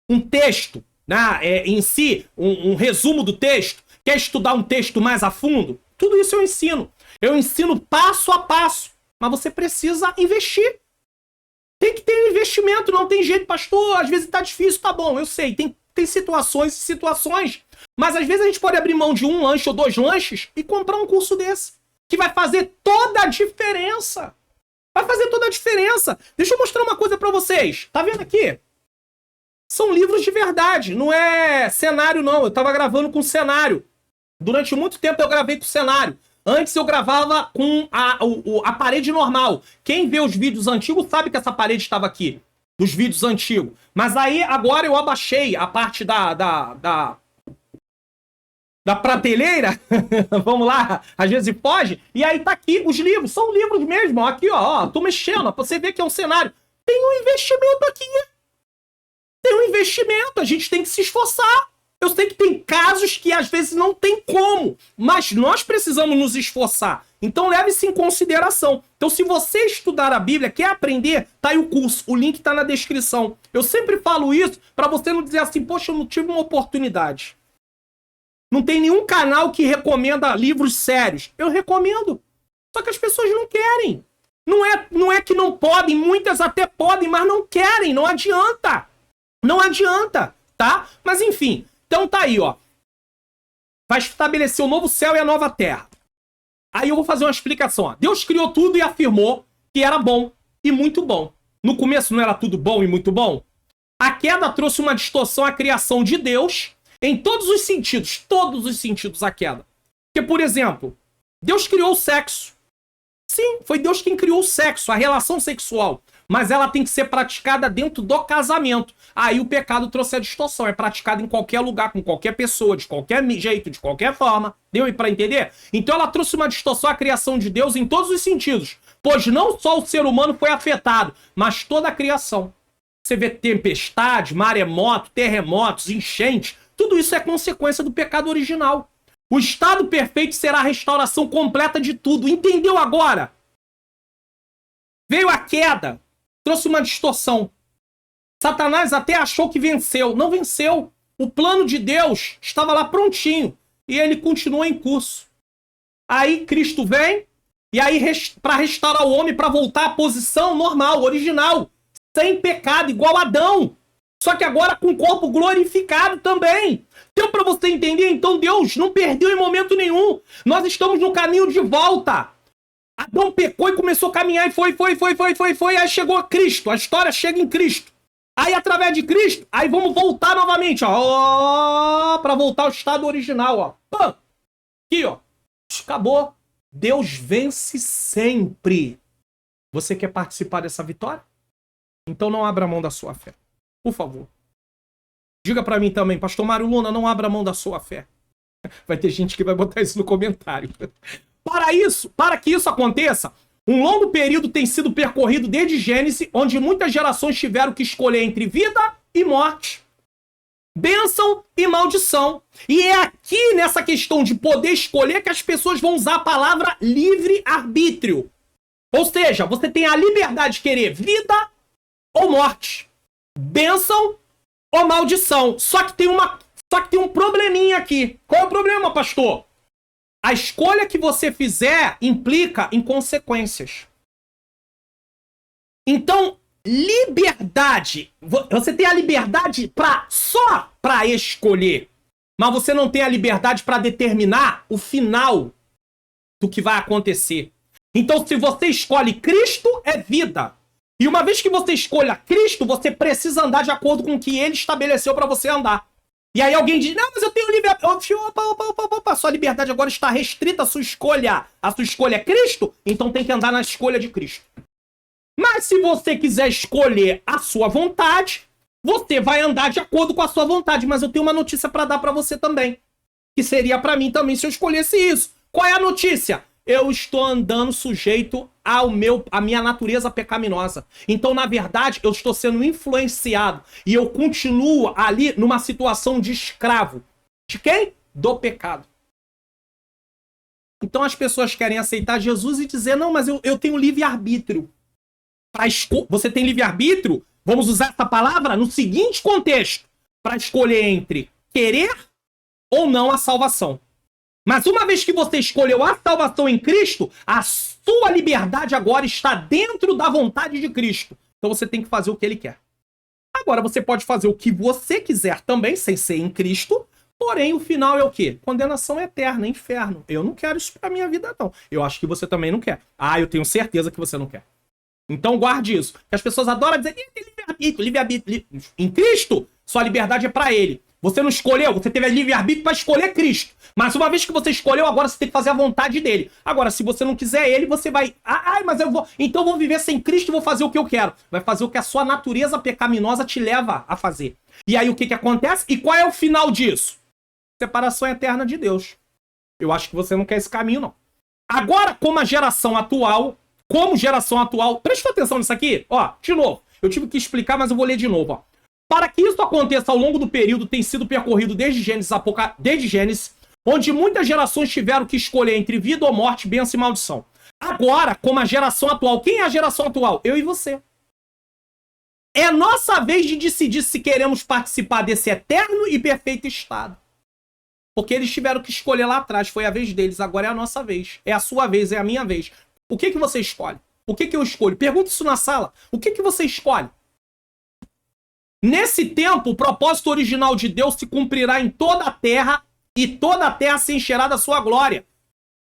um texto, né, em si, um resumo do texto? Quer estudar um texto mais a fundo? Tudo isso eu ensino. Eu ensino passo a passo. Mas você precisa investir. Tem que ter um investimento, não tem jeito, pastor. Às vezes tá difícil, tá bom, eu sei. Tem situações e situações. Mas às vezes a gente pode abrir mão de um lanche ou 2 lanches e comprar um curso desse. Que vai fazer toda a diferença. Vai fazer toda a diferença. Deixa eu mostrar uma coisa pra vocês. Tá vendo aqui? São livros de verdade. Não é cenário, não. Eu tava gravando com cenário. Durante muito tempo eu gravei com cenário. Antes eu gravava com a parede normal. Quem vê os vídeos antigos sabe que essa parede estava aqui. Dos vídeos antigos. Mas aí agora eu abaixei a parte da prateleira. Vamos lá. Às vezes foge. E aí tá aqui os livros. São livros mesmo. Aqui, ó. Tô mexendo. Pra você ver que é um cenário. Tem um investimento aqui. Tem um investimento. A gente tem que se esforçar. Eu sei que tem casos que às vezes não tem como, mas nós precisamos nos esforçar. Então leve isso em consideração. Então se você estudar a Bíblia, quer aprender, tá aí o curso, o link tá na descrição. Eu sempre falo isso para você não dizer assim, poxa, eu não tive uma oportunidade. Não tem nenhum canal que recomenda livros sérios. Eu recomendo. Só que as pessoas não querem. Não é que não podem, muitas até podem, mas não querem, não adianta. Não adianta, tá? Mas enfim... Então tá aí, ó. Vai estabelecer o novo céu e a nova terra. Aí eu vou fazer uma explicação, ó. Deus criou tudo e afirmou que era bom e muito bom. No começo não era tudo bom e muito bom? A queda trouxe uma distorção à criação de Deus em todos os sentidos a queda. Porque, por exemplo, Deus criou o sexo. Sim, foi Deus quem criou o sexo, a relação sexual. Mas ela tem que ser praticada dentro do casamento. Aí o pecado trouxe a distorção. É praticado em qualquer lugar, com qualquer pessoa, de qualquer jeito, de qualquer forma. Deu aí pra entender? Então ela trouxe uma distorção à criação de Deus em todos os sentidos. Pois não só o ser humano foi afetado, mas toda a criação. Você vê tempestade, maremoto, terremotos, enchentes. Tudo isso é consequência do pecado original. O estado perfeito será a restauração completa de tudo. Entendeu agora? Veio a queda. Trouxe uma distorção. Satanás até achou que venceu. Não venceu. O plano de Deus estava lá prontinho. E ele continua em curso. Aí Cristo vem. E aí para restaurar o homem, para voltar à posição normal, original. Sem pecado, igual Adão. Só que agora com o corpo glorificado também. Deu para você entender? Então Deus não perdeu em momento nenhum. Nós estamos no caminho de volta. Adão pecou e começou a caminhar e foi. Aí chegou a Cristo. A história chega em Cristo. Aí, através de Cristo, aí vamos voltar novamente, ó. Pra voltar ao estado original, ó. Pã! Aqui, ó. Acabou. Deus vence sempre. Você quer participar dessa vitória? Então não abra mão da sua fé. Por favor. Diga pra mim também, Pastor Mário Luna, não abra mão da sua fé. Vai ter gente que vai botar isso no comentário. Para que isso aconteça, um longo período tem sido percorrido desde Gênesis, onde muitas gerações tiveram que escolher entre vida e morte, bênção e maldição. E é aqui, nessa questão de poder escolher, que as pessoas vão usar a palavra livre-arbítrio. Ou seja, você tem a liberdade de querer vida ou morte, bênção ou maldição. Só que tem um probleminha aqui. Qual é o problema, pastor? A escolha que você fizer implica em consequências. Então, liberdade. Você tem a liberdade só para escolher. Mas você não tem a liberdade para determinar o final do que vai acontecer. Então, se você escolhe Cristo, é vida. E uma vez que você escolha Cristo, você precisa andar de acordo com o que ele estabeleceu para você andar. E aí alguém diz, não, mas eu tenho liberdade. Opa, sua liberdade agora está restrita à sua escolha. A sua escolha é Cristo, então tem que andar na escolha de Cristo. Mas se você quiser escolher a sua vontade, você vai andar de acordo com a sua vontade. Mas eu tenho uma notícia para dar para você também. Que seria para mim também se eu escolhesse isso. Qual é a notícia? Eu estou andando sujeito à minha natureza pecaminosa. Então, na verdade, eu estou sendo influenciado. E eu continuo ali numa situação de escravo. De quem? Do pecado. Então, as pessoas querem aceitar Jesus e dizer, não, mas eu tenho livre-arbítrio. Você tem livre-arbítrio? Vamos usar essa palavra no seguinte contexto. Para escolher entre querer ou não a salvação. Mas uma vez que você escolheu a salvação em Cristo, a sua liberdade agora está dentro da vontade de Cristo. Então você tem que fazer o que ele quer. Agora você pode fazer o que você quiser também, sem ser em Cristo, porém o final é o quê? Condenação eterna, inferno. Eu não quero isso pra minha vida, não. Eu acho que você também não quer. Ah, eu tenho certeza que você não quer. Então guarde isso. Que as pessoas adoram dizer, livre-arbítrio. Em Cristo, sua liberdade é pra ele. Você não escolheu, você teve livre-arbítrio para escolher Cristo. Mas uma vez que você escolheu, agora você tem que fazer a vontade dele. Agora, se você não quiser ele, você vai... mas eu vou... Então eu vou viver sem Cristo e vou fazer o que eu quero. Vai fazer o que a sua natureza pecaminosa te leva a fazer. E aí o que acontece? E qual é o final disso? Separação eterna de Deus. Eu acho que você não quer esse caminho, não. Agora, como geração atual... Presta atenção nisso aqui. Ó, de novo. Eu tive que explicar, mas eu vou ler de novo, ó. Para que isso aconteça ao longo do período, tem sido percorrido desde Gênesis, onde muitas gerações tiveram que escolher entre vida ou morte, bênção e maldição. Agora, como a geração atual, quem é a geração atual? Eu e você. É nossa vez de decidir se queremos participar desse eterno e perfeito estado. Porque eles tiveram que escolher lá atrás, foi a vez deles, agora é a nossa vez. É a sua vez, é a minha vez. O que você escolhe? O que eu escolho? Pergunta isso na sala. O que você escolhe? Nesse tempo, o propósito original de Deus se cumprirá em toda a terra e toda a terra se encherá da sua glória.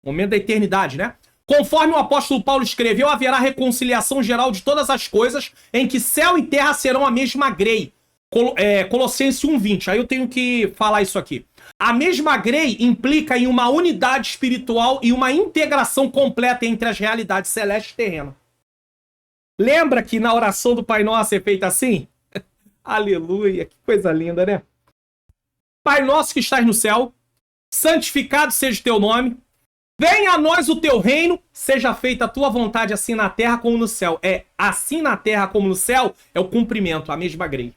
Momento da eternidade, né? Conforme o apóstolo Paulo escreveu, haverá reconciliação geral de todas as coisas, em que céu e terra serão a mesma grei. Colossenses 1:20. Aí eu tenho que falar isso aqui. A mesma grei implica em uma unidade espiritual e uma integração completa entre as realidades celeste e terrena. Lembra que na oração do Pai Nosso é feita assim? Aleluia, que coisa linda, né? Pai nosso que estás no céu, santificado seja o teu nome, venha a nós o teu reino, seja feita a tua vontade assim na terra como no céu. Assim na terra como no céu é o cumprimento, a mesma grei.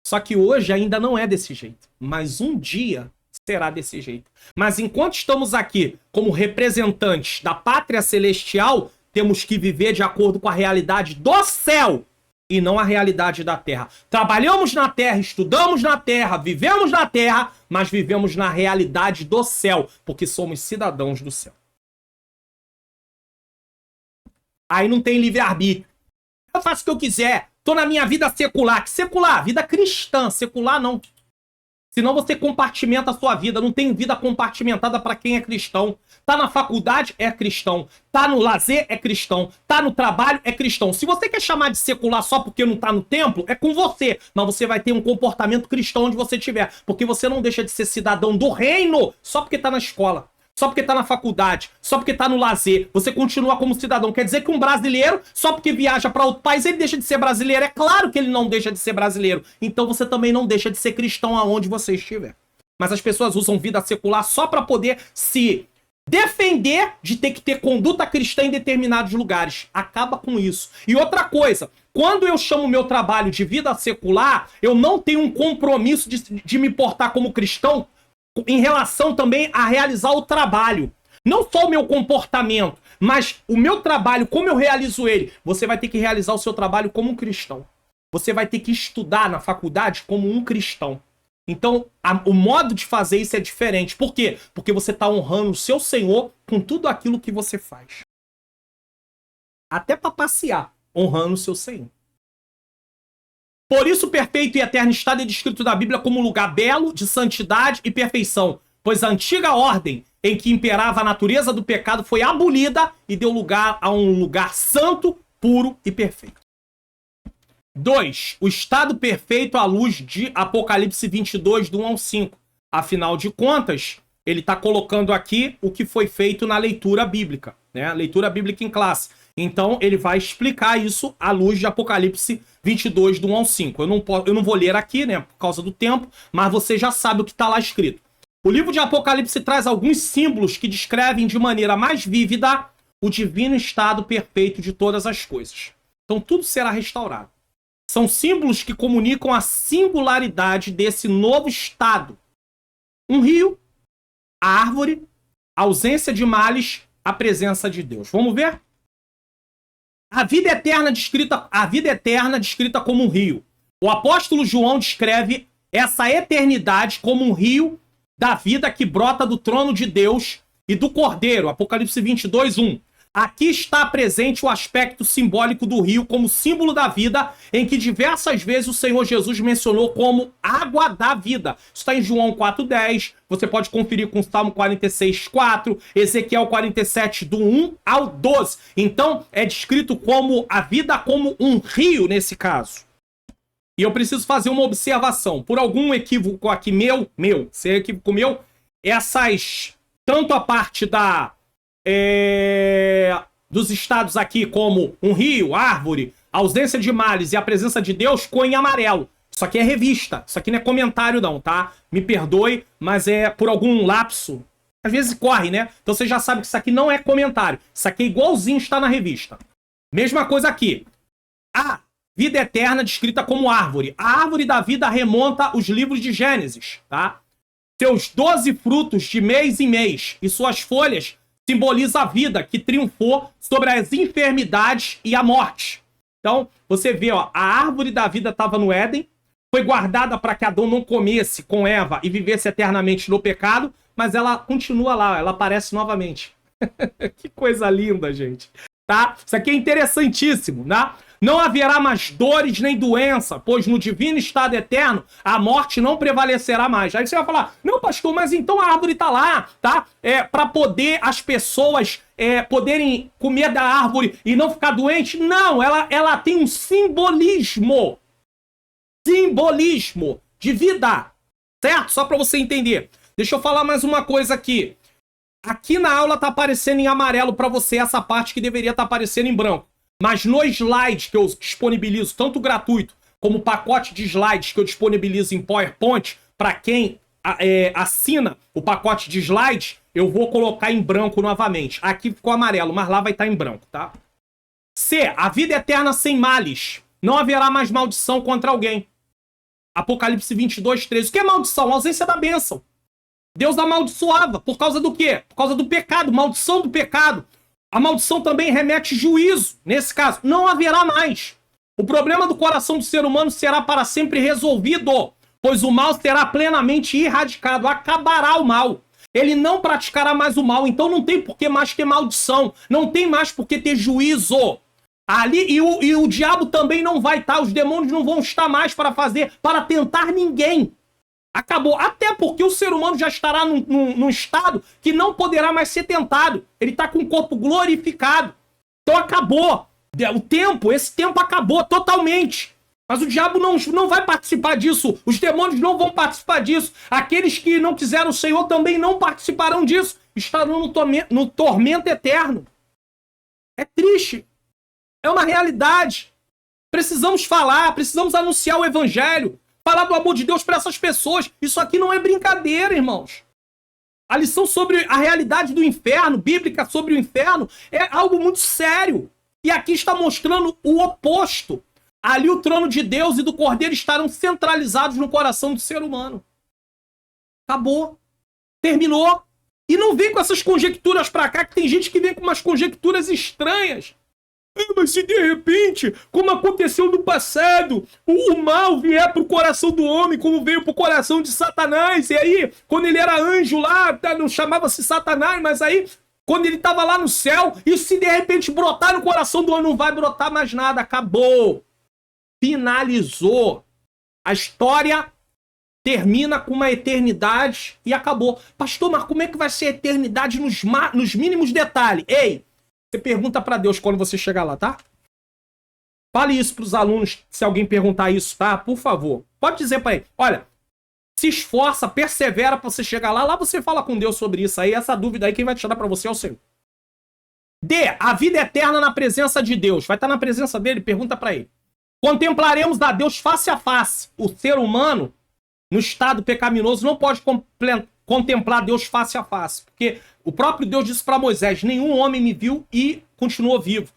Só que hoje ainda não é desse jeito, mas um dia será desse jeito. Mas enquanto estamos aqui como representantes da pátria celestial, temos que viver de acordo com a realidade do céu e não a realidade da terra. Trabalhamos na terra, estudamos na terra, vivemos na terra, mas vivemos na realidade do céu, porque somos cidadãos do céu. Aí não tem livre-arbítrio. Eu faço o que eu quiser, tô na minha vida secular. Que secular? Vida cristã, secular não. Senão você compartimenta a sua vida. Não tem vida compartimentada para quem é cristão. Tá na faculdade, é cristão. Tá no lazer, é cristão. Tá no trabalho, é cristão. Se você quer chamar de secular só porque não tá no templo, é com você. Mas você vai ter um comportamento cristão onde você estiver. Porque você não deixa de ser cidadão do reino só porque tá na escola. Só porque tá na faculdade, só porque tá no lazer, você continua como cidadão. Quer dizer que um brasileiro, só porque viaja para outro país, ele deixa de ser brasileiro? É claro que ele não deixa de ser brasileiro. Então você também não deixa de ser cristão aonde você estiver. Mas as pessoas usam vida secular só para poder se defender de ter que ter conduta cristã em determinados lugares. Acaba com isso. E outra coisa, quando eu chamo meu trabalho de vida secular, eu não tenho um compromisso de me portar como cristão em relação também a realizar o trabalho. Não só o meu comportamento, mas o meu trabalho, como eu realizo ele. Você vai ter que realizar o seu trabalho como um cristão. Você vai ter que estudar na faculdade como um cristão. Então, o modo de fazer isso é diferente. Por quê? Porque você está honrando o seu Senhor com tudo aquilo que você faz. Até para passear, honrando o seu Senhor. Por isso, o perfeito e eterno estado é descrito na Bíblia como um lugar belo, de santidade e perfeição, pois a antiga ordem em que imperava a natureza do pecado foi abolida e deu lugar a um lugar santo, puro e perfeito. 2. O estado perfeito à luz de Apocalipse 22, do 1 ao 5. Afinal de contas, ele está colocando aqui o que foi feito na leitura bíblica, né? Leitura bíblica em classe. Então, ele vai explicar isso à luz de Apocalipse 22, do 1 ao 5. Eu não vou ler aqui, né, por causa do tempo, mas você já sabe o que está lá escrito. O livro de Apocalipse traz alguns símbolos que descrevem de maneira mais vívida o divino estado perfeito de todas as coisas. Então, tudo será restaurado. São símbolos que comunicam a singularidade desse novo estado. Um rio, a árvore, a ausência de males, a presença de Deus. Vamos ver? A vida eterna descrita como um rio. O apóstolo João descreve essa eternidade como um rio da vida que brota do trono de Deus e do Cordeiro. Apocalipse 22, 1. Aqui está presente o aspecto simbólico do rio como símbolo da vida, em que diversas vezes o Senhor Jesus mencionou como água da vida. Está em João 4,10, você pode conferir com Salmo 46,4, Ezequiel 47, do 1 ao 12. Então, é descrito como a vida como um rio nesse caso. E eu preciso fazer uma observação. Por algum equívoco aqui se é equívoco meu, tanto a parte dos estados aqui, como um rio, árvore, ausência de males e a presença de Deus, ficou em amarelo. Isso aqui é revista, isso aqui não é comentário não, tá? Me perdoe, mas é por algum lapso. Às vezes corre, né? Então você já sabe que isso aqui não é comentário. Isso aqui é igualzinho está na revista. Mesma coisa aqui. A vida eterna descrita como árvore. A árvore da vida remonta os livros de Gênesis, tá? Seus 12 frutos de mês em mês e suas folhas simboliza a vida que triunfou sobre as enfermidades e a morte. Então, você vê, ó, a árvore da vida estava no Éden, foi guardada para que Adão não comesse com Eva e vivesse eternamente no pecado, mas ela continua lá, ela aparece novamente. Que coisa linda, gente. Tá? Isso aqui é interessantíssimo, né? Não haverá mais dores nem doença, pois no divino estado eterno a morte não prevalecerá mais. Aí você vai falar, não, pastor, mas então a árvore tá lá, tá? Para poder as pessoas poderem comer da árvore e não ficar doente? Não, ela tem um simbolismo de vida, certo? Só para você entender. Deixa eu falar mais uma coisa aqui. Aqui na aula tá aparecendo em amarelo para você essa parte que deveria estar aparecendo em branco. Mas no slide que eu disponibilizo, tanto gratuito como o pacote de slides que eu disponibilizo em PowerPoint, para quem assina o pacote de slides, eu vou colocar em branco novamente. Aqui ficou amarelo, mas lá vai estar em branco, tá? C. A vida eterna sem males. Não haverá mais maldição contra alguém. Apocalipse 22, 13. O que é maldição? A ausência da bênção. Deus amaldiçoava. Por causa do quê? Por causa do pecado. Maldição do pecado. A maldição também remete juízo. Nesse caso, não haverá mais. O problema do coração do ser humano será para sempre resolvido, pois o mal será plenamente erradicado. Acabará o mal. Ele não praticará mais o mal. Então não tem por que mais ter maldição. Não tem mais por que ter juízo. Ali, e o diabo também não vai estar. Os demônios não vão estar mais para tentar ninguém. Acabou. Até porque o ser humano já estará num estado que não poderá mais ser tentado. Ele está com o corpo glorificado. Então acabou. Esse tempo acabou totalmente. Mas o diabo não vai participar disso. Os demônios não vão participar disso. Aqueles que não quiseram o Senhor também não participarão disso. Estarão no tormento eterno. É triste. É uma realidade. Precisamos falar, precisamos anunciar o evangelho. Falar do amor de Deus para essas pessoas. Isso aqui não é brincadeira, irmãos. A lição sobre a realidade do inferno, bíblica sobre o inferno, é algo muito sério. E aqui está mostrando o oposto. Ali o trono de Deus e do Cordeiro estarão centralizados no coração do ser humano. Acabou. Terminou. E não vem com essas conjecturas pra cá, que tem gente que vem com umas conjecturas estranhas. Mas se de repente, como aconteceu no passado, o mal vier pro coração do homem, como veio pro coração de Satanás, e aí, quando ele era anjo lá, não chamava-se Satanás, mas aí, quando ele tava lá no céu, e se de repente brotar no coração do homem, não vai brotar mais nada, acabou. Finalizou. A história termina com uma eternidade e acabou. Pastor, mas como é que vai ser a eternidade nos mínimos detalhes? Ei, você pergunta para Deus quando você chegar lá, tá? Fale isso pros alunos, se alguém perguntar isso, tá? Por favor. Pode dizer para ele, olha, se esforça, persevera para você chegar lá. Lá você fala com Deus sobre isso aí. Essa dúvida aí, quem vai tirar para você é o Senhor. D, a vida eterna na presença de Deus. Vai estar na presença dele? Pergunta para ele. Contemplaremos a Deus face a face. O ser humano, no estado pecaminoso, não pode contemplar Deus face a face. Porque o próprio Deus disse para Moisés, nenhum homem me viu e continuou vivo.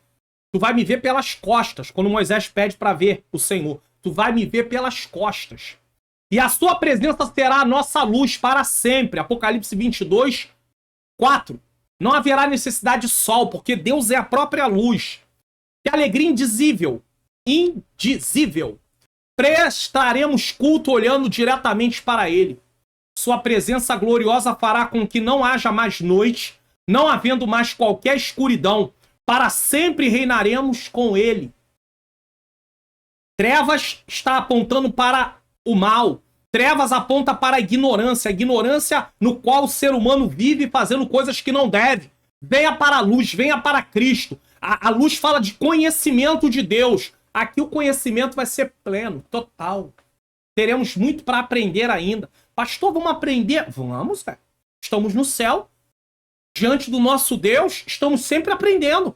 Tu vai me ver pelas costas, quando Moisés pede para ver o Senhor. Tu vai me ver pelas costas. E a sua presença será a nossa luz para sempre. Apocalipse 22, 4. Não haverá necessidade de sol, porque Deus é a própria luz. Que alegria indizível. Indizível. Prestaremos culto olhando diretamente para ele. Sua presença gloriosa fará com que não haja mais noite, não havendo mais qualquer escuridão. Para sempre reinaremos com ele. Trevas está apontando para o mal. Trevas aponta para a ignorância no qual o ser humano vive fazendo coisas que não deve. Venha para a luz, venha para Cristo. A luz fala de conhecimento de Deus. Aqui o conhecimento vai ser pleno, total. Teremos muito para aprender ainda. Pastor, vamos aprender? Vamos, velho. Estamos no céu. Diante do nosso Deus, estamos sempre aprendendo.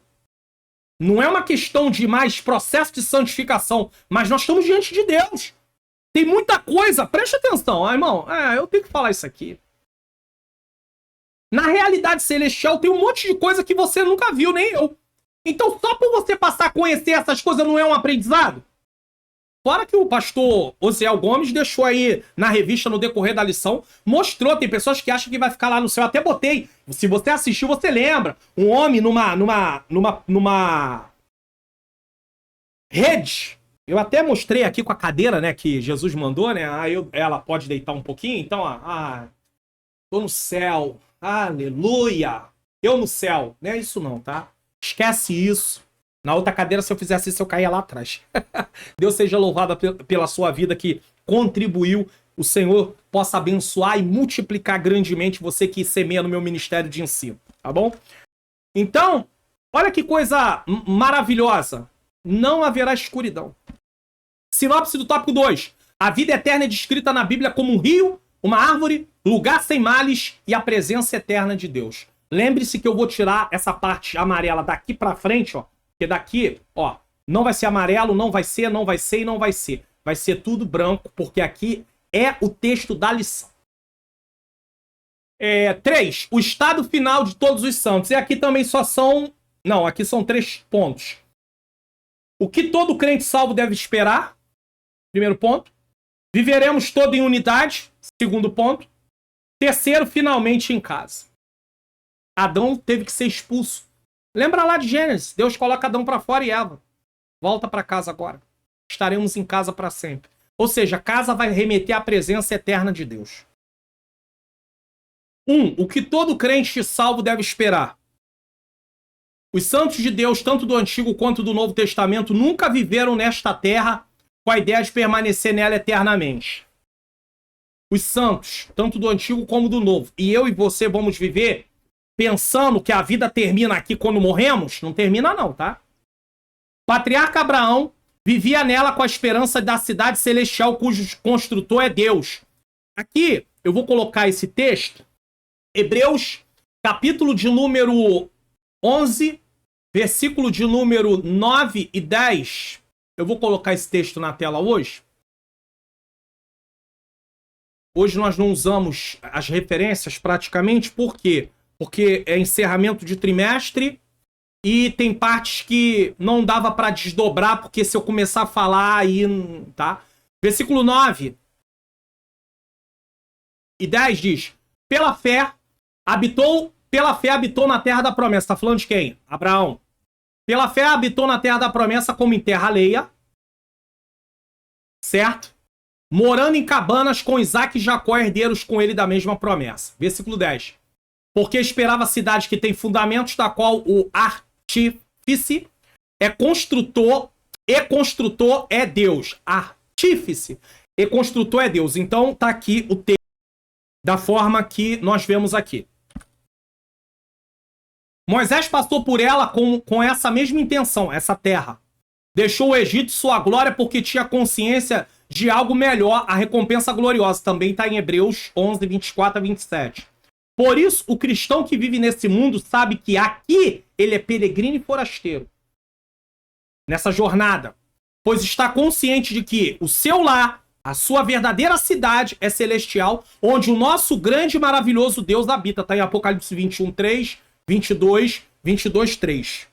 Não é uma questão de mais processo de santificação, mas nós estamos diante de Deus. Tem muita coisa, preste atenção, irmão. Eu tenho que falar isso aqui. Na realidade celestial tem um monte de coisa que você nunca viu, nem eu. Então só por você passar a conhecer essas coisas não é um aprendizado? Fora que o pastor Osiel Gomes deixou aí na revista no decorrer da lição, mostrou, tem pessoas que acham que vai ficar lá no céu, até botei, se você assistiu você lembra, um homem numa rede, eu até mostrei aqui com a cadeira, né, que Jesus mandou, né, ela pode deitar um pouquinho, então, tô no céu, aleluia, eu no céu, não é isso não, tá? Esquece isso. Na outra cadeira, se eu fizesse isso, eu caía lá atrás. Deus seja louvado pela sua vida que contribuiu. O Senhor possa abençoar e multiplicar grandemente você que semeia no meu ministério de ensino. Tá bom? Então, olha que coisa maravilhosa. Não haverá escuridão. Sinopse do tópico 2. A vida eterna é descrita na Bíblia como um rio, uma árvore, lugar sem males e a presença eterna de Deus. Lembre-se que eu vou tirar essa parte amarela daqui pra frente, ó. Porque daqui, ó, não vai ser amarelo, não vai ser e não vai ser. Vai ser tudo branco, porque aqui é o texto da lição. 3. O estado final de todos os santos. E aqui também só são... Não, aqui são 3 pontos. O que todo crente salvo deve esperar? Primeiro ponto. Viveremos todo em unidade? Segundo ponto. Terceiro, finalmente em casa. Adão teve que ser expulso. Lembra lá de Gênesis? Deus coloca Adão para fora e Eva. Volta para casa agora. Estaremos em casa para sempre. Ou seja, casa vai remeter à presença eterna de Deus. 1. O que todo crente salvo deve esperar. Os santos de Deus, tanto do Antigo quanto do Novo Testamento, nunca viveram nesta terra com a ideia de permanecer nela eternamente. os santos, tanto do antigo como do novo, e eu e você vamos viver pensando que a vida termina aqui quando morremos, não termina não, tá? Patriarca Abraão vivia nela com a esperança da cidade celestial cujo construtor é Deus. Aqui eu vou colocar esse texto, Hebreus, capítulo de número 11, versículo de número 9 e 10. Eu vou colocar esse texto na tela hoje. Hoje nós não usamos as referências praticamente, por quê? Porque é encerramento de trimestre e tem partes que não dava para desdobrar, porque se eu começar a falar aí, tá? Versículo 9 e 10 diz: pela fé habitou na terra da promessa. Tá falando de quem? Abraão. Pela fé habitou na terra da promessa como em terra alheia, certo? Morando em cabanas com Isaac e Jacó, herdeiros com ele da mesma promessa. Versículo 10. Porque esperava a cidade que tem fundamentos, da qual o artífice é construtor, e construtor é Deus. Artífice e construtor é Deus. Então tá aqui o texto da forma que nós vemos aqui. Moisés passou por ela com essa mesma intenção, essa terra. Deixou o Egito sua glória porque tinha consciência de algo melhor, a recompensa gloriosa. Também está em Hebreus 11, 24 a 27. Por isso, o cristão que vive nesse mundo sabe que aqui ele é peregrino e forasteiro. Nessa jornada. Pois está consciente de que o seu lar, a sua verdadeira cidade é celestial, onde o nosso grande e maravilhoso Deus habita. Está em Apocalipse 21, 3, 22, 22, 3.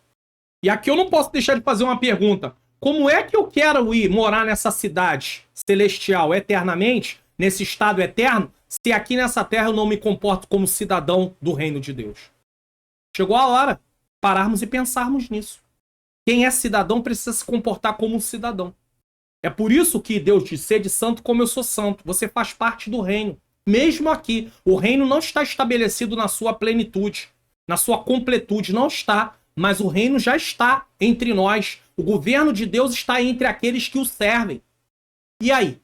E aqui eu não posso deixar de fazer uma pergunta. Como é que eu quero ir morar nessa cidade celestial eternamente, nesse estado eterno, se aqui nessa terra eu não me comporto como cidadão do reino de Deus? Chegou a hora pararmos e pensarmos nisso. Quem é cidadão precisa se comportar como um cidadão. É por isso que Deus diz: sede santo como eu sou santo. Você faz parte do reino. Mesmo aqui, o reino não está estabelecido na sua plenitude, na sua completude, não está. Mas o reino já está entre nós. O governo de Deus está entre aqueles que o servem. E aí?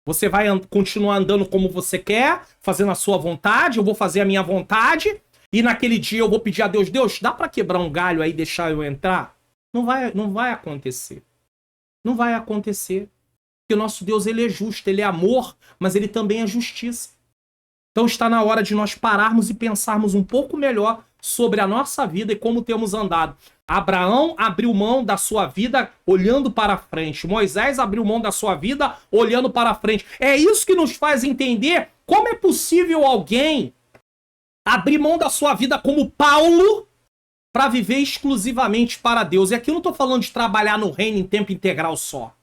Você vai continuar andando como você quer, fazendo a sua vontade, eu vou fazer a minha vontade, e naquele dia eu vou pedir a Deus: Deus, dá para quebrar um galho aí e deixar eu entrar? Não vai acontecer. Não vai acontecer. Porque o nosso Deus, ele é justo, ele é amor, mas ele também é justiça. Então está na hora de nós pararmos e pensarmos um pouco melhor sobre a nossa vida e como temos andado. Abraão abriu mão da sua vida olhando para frente. Moisés abriu mão da sua vida olhando para frente. É isso que nos faz entender como é possível alguém abrir mão da sua vida como Paulo para viver exclusivamente para Deus. E aqui eu não estou falando de trabalhar no reino em tempo integral só.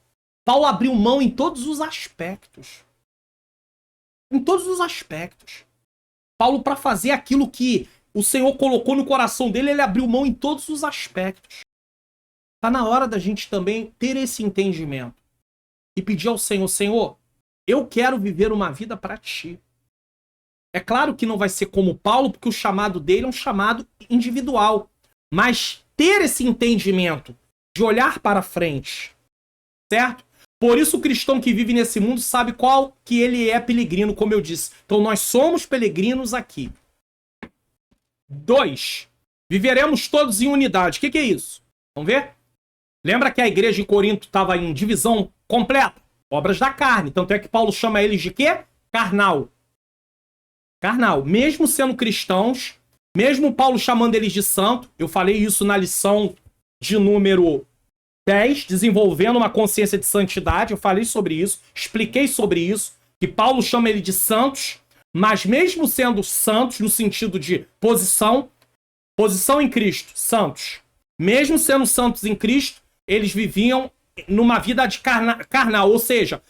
Paulo abriu mão em todos os aspectos. Em todos os aspectos. Paulo, para fazer aquilo que o Senhor colocou no coração dele, ele abriu mão em todos os aspectos. Está na hora da gente também ter esse entendimento. E pedir ao Senhor: Senhor, eu quero viver uma vida para Ti. É claro que não vai ser como Paulo, porque o chamado dele é um chamado individual. Mas ter esse entendimento de olhar para frente, certo? Por isso o cristão que vive nesse mundo sabe qual que ele é peregrino, como eu disse. Então nós somos peregrinos aqui. 2. Viveremos todos em unidade. O que é isso? Vamos ver? Lembra que a igreja em Corinto estava em divisão completa? Obras da carne. Tanto é que Paulo chama eles de quê? Carnal. Carnal. Mesmo sendo cristãos, mesmo Paulo chamando eles de santo, eu falei isso na lição de número 10, desenvolvendo uma consciência de santidade, eu falei sobre isso, expliquei sobre isso, que Paulo chama ele de santos, mas mesmo sendo santos no sentido de posição em Cristo, santos, mesmo sendo santos em Cristo, eles viviam numa vida de carnal, ou seja,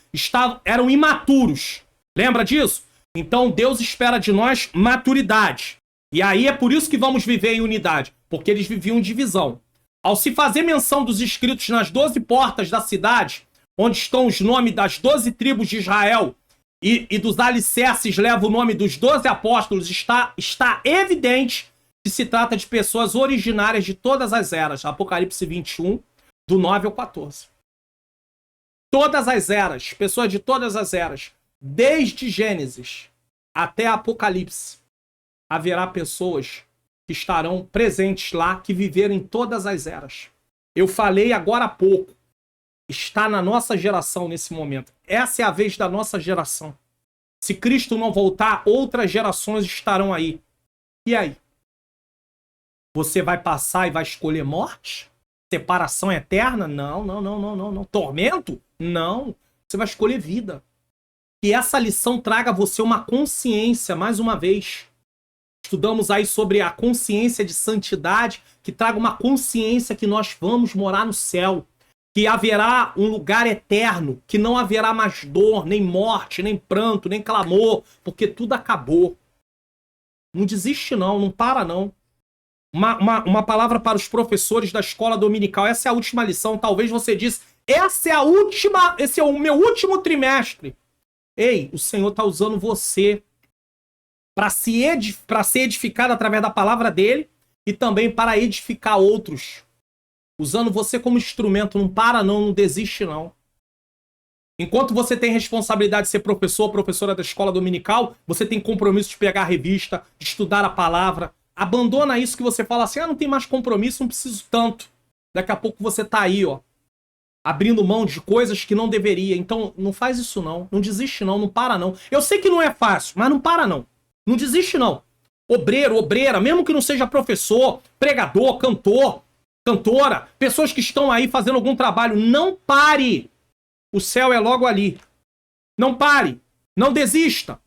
eram imaturos. Lembra disso? Então Deus espera de nós maturidade. E aí é por isso que vamos viver em unidade, porque eles viviam em divisão. Ao se fazer menção dos escritos nas 12 portas da cidade, onde estão os nomes das 12 tribos de Israel e dos alicerces leva o nome dos 12 apóstolos, está evidente que se trata de pessoas originárias de todas as eras. Apocalipse 21, do 9 ao 14. Todas as eras, pessoas de todas as eras. desde Gênesis até Apocalipse, haverá pessoas que estarão presentes lá, que viveram em todas as eras. Eu falei agora há pouco, está na nossa geração nesse momento. Essa é a vez da nossa geração. Se Cristo não voltar, outras gerações estarão aí. E aí? Você vai passar e vai escolher morte? Separação eterna? Não, não, não, não, não, não. Tormento? Não. Você vai escolher vida. Que essa lição traga a você uma consciência, mais uma vez. Estudamos aí sobre a consciência de santidade, que traga uma consciência que nós vamos morar no céu. Que haverá um lugar eterno, que não haverá mais dor, nem morte, nem pranto, nem clamor, porque tudo acabou. Não desiste não, não para não. Uma palavra para os professores da escola dominical, essa é a última lição, talvez você disse, esse é o meu último trimestre. Ei, o Senhor está usando você para ser edificado através da palavra dele e também para edificar outros. Usando você como instrumento, não para não, não desiste não. Enquanto você tem responsabilidade de ser professor ou professora da escola dominical, você tem compromisso de pegar a revista, de estudar a palavra. Abandona isso que você fala assim, não tem mais compromisso, não preciso tanto. Daqui a pouco você tá aí, ó, abrindo mão de coisas que não deveria. Então, não faz isso não, não desiste não, não para não. Eu sei que não é fácil, mas não para não. Não desiste não. Obreiro, obreira, mesmo que não seja professor, pregador, cantor, cantora, pessoas que estão aí fazendo algum trabalho, não pare. O céu é logo ali. Não pare. Não desista.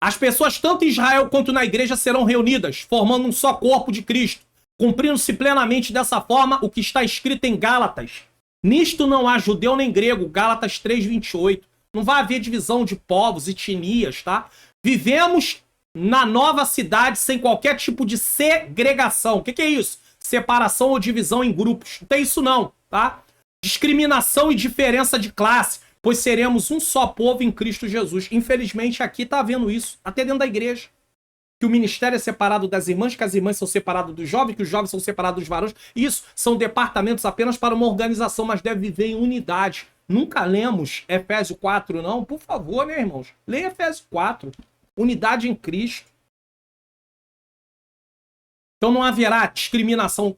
As pessoas, tanto em Israel quanto na igreja, serão reunidas, formando um só corpo de Cristo, cumprindo-se plenamente dessa forma o que está escrito em Gálatas. Nisto não há judeu nem grego, Gálatas 3:28. Não vai haver divisão de povos, etnias, tá? Vivemos na nova cidade sem qualquer tipo de segregação. O que é isso? Separação ou divisão em grupos. Não tem isso não, tá? Discriminação e diferença de classe, pois seremos um só povo em Cristo Jesus. Infelizmente aqui tá havendo isso, até dentro da igreja. Que o ministério é separado das irmãs, que as irmãs são separadas dos jovens, que os jovens são separados dos varões. Isso são departamentos apenas para uma organização, mas deve viver em unidade. Nunca lemos Efésios 4, não? Por favor, né, irmãos? Leia Efésios 4. Unidade em Cristo. Então não haverá discriminação.